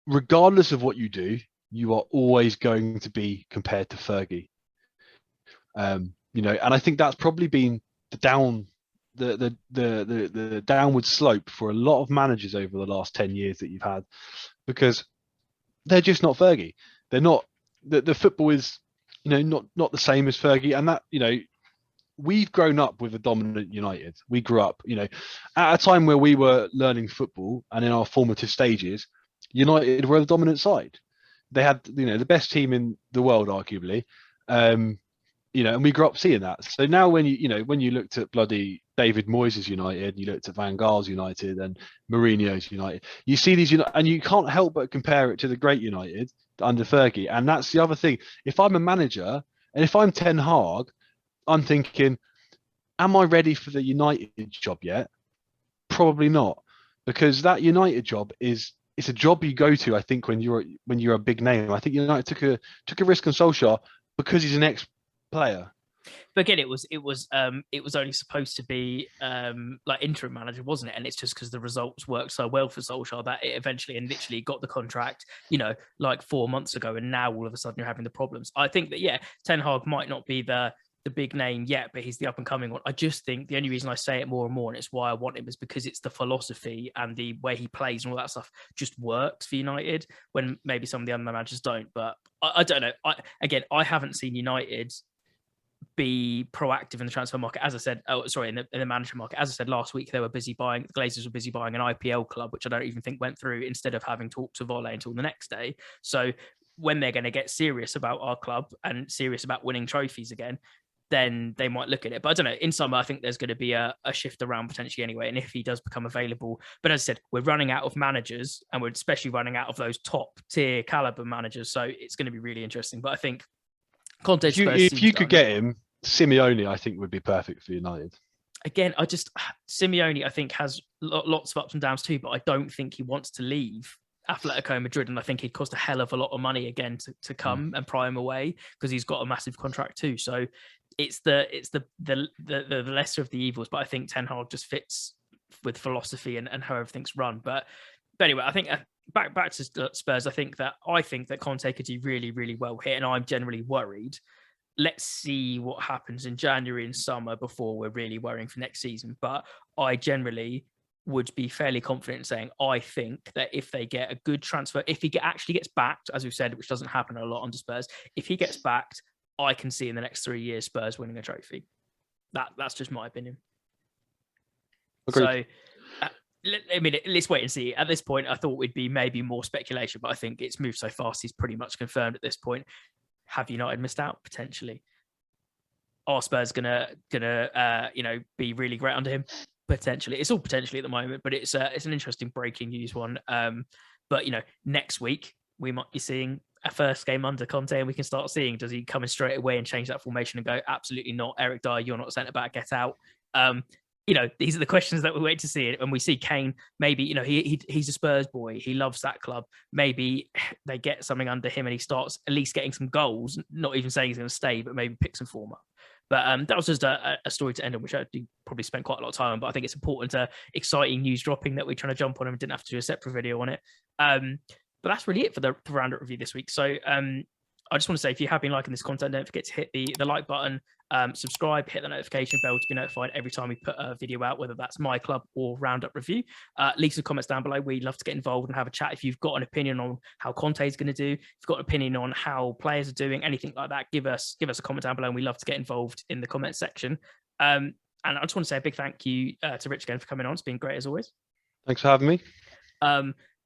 regardless of what you do, you are always going to be compared to Fergie. And I think that's probably been the downward slope for a lot of managers over the last 10 years that you've had, because they're just not Fergie. They're not. The football is, not the same as Fergie, and that, we've grown up with a dominant United. We grew up, at a time where we were learning football and in our formative stages, United were the dominant side. They had, the best team in the world, arguably, and we grew up seeing that. So now when you looked at bloody David Moyes' United, you looked at Van Gaal's United and Mourinho's United, you see these, and you can't help but compare it to the great United under Fergie. And that's the other thing. If I'm a manager and if I'm Ten Hag, I'm thinking, am I ready for the United job yet? Probably not, because that United job it's a job you go to, I think, when you're a big name. I think United took a risk on Solskjaer because he's an ex-player. But again, it was only supposed to be like interim manager, wasn't it? And it's just because the results worked so well for Solskjaer that it eventually and literally got the contract, like 4 months ago, and now all of a sudden you're having the problems. I think that Ten Hag might not be the big name yet, but he's the up and coming one. I just think the only reason I say it more and more, and it's why I want him, is because it's the philosophy and the way he plays and all that stuff just works for United when maybe some of the other managers don't. But I don't know. I haven't seen United be proactive in the transfer market. As I said, in the manager market. As I said last week, they were busy buying. The Glazers were busy buying an IPL club, which I don't even think went through, instead of having talked to Volley until the next day. So when they're going to get serious about our club and serious about winning trophies again, then they might look at it. But I don't know. In summer, I think there's going to be a shift around potentially anyway. And if he does become available, but as I said, we're running out of managers, and we're especially running out of those top tier caliber managers. So it's going to be really interesting. But I think Conte, if you could get him Simeone, I think, would be perfect for United. Again, Simeone, I think, has lots of ups and downs too, but I don't think he wants to leave Atletico Madrid, and I think he'd cost a hell of a lot of money again to come and pry him away, because he's got a massive contract too. So it's the lesser of the evils, but I think Ten Hag just fits with philosophy and how everything's run. But anyway, I think back to Spurs. I think that Conte could do really, really well here, and I'm generally worried. Let's see what happens in January and summer before we're really worrying for next season. But I generally would be fairly confident in saying I think that if they get a good transfer, if he actually gets backed, as we've said, which doesn't happen a lot under Spurs, if he gets backed, I can see in the next 3 years Spurs winning a trophy. That's just my opinion. Agreed. So, I mean, let's wait and see. At this point, I thought we'd be maybe more speculation, but I think it's moved so fast, he's pretty much confirmed at this point. Have United missed out? Potentially. Are Spurs gonna be really great under him? Potentially. It's all potentially at the moment, but it's an interesting breaking news one. But next week we might be seeing a first game under Conte, and we can start seeing, does he come in straight away and change that formation and go, absolutely not, Eric Dyer, you're not centre back, get out. These are the questions that we wait to see. And we see Kane, maybe, he's a Spurs boy. He loves that club. Maybe they get something under him and he starts at least getting some goals, not even saying he's going to stay, but maybe pick some form up. But that was just a story to end on, which I probably spent quite a lot of time on, but I think it's important, exciting news dropping that we're trying to jump on, and we didn't have to do a separate video on it. But that's really it for the Roundup review this week. So I just want to say, if you have been liking this content, don't forget to hit the like button, subscribe, hit the notification bell to be notified every time we put a video out, whether that's my club or Roundup review. Leave some comments down below. We'd love to get involved and have a chat. If you've got an opinion on how Conte is going to do, if you've got an opinion on how players are doing, anything like that, give us a comment down below, and we'd love to get involved in the comment section. And I just want to say a big thank you to Rich again for coming on. It's been great as always. Thanks for having me.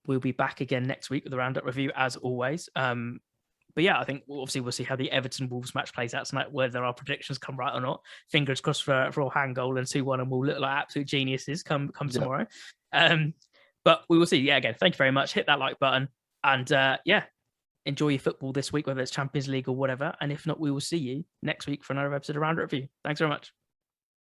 We'll be back again next week with the Roundup review as always. But yeah, I think obviously we'll see how the Everton-Wolves match plays out tonight, whether our predictions come right or not. Fingers crossed for a hand goal and 2-1, and we'll look like absolute geniuses come tomorrow. But we will see. Yeah, again, thank you very much. Hit that like button, and enjoy your football this week, whether it's Champions League or whatever. And if not, we will see you next week for another episode of Roundup Review. Thanks very much.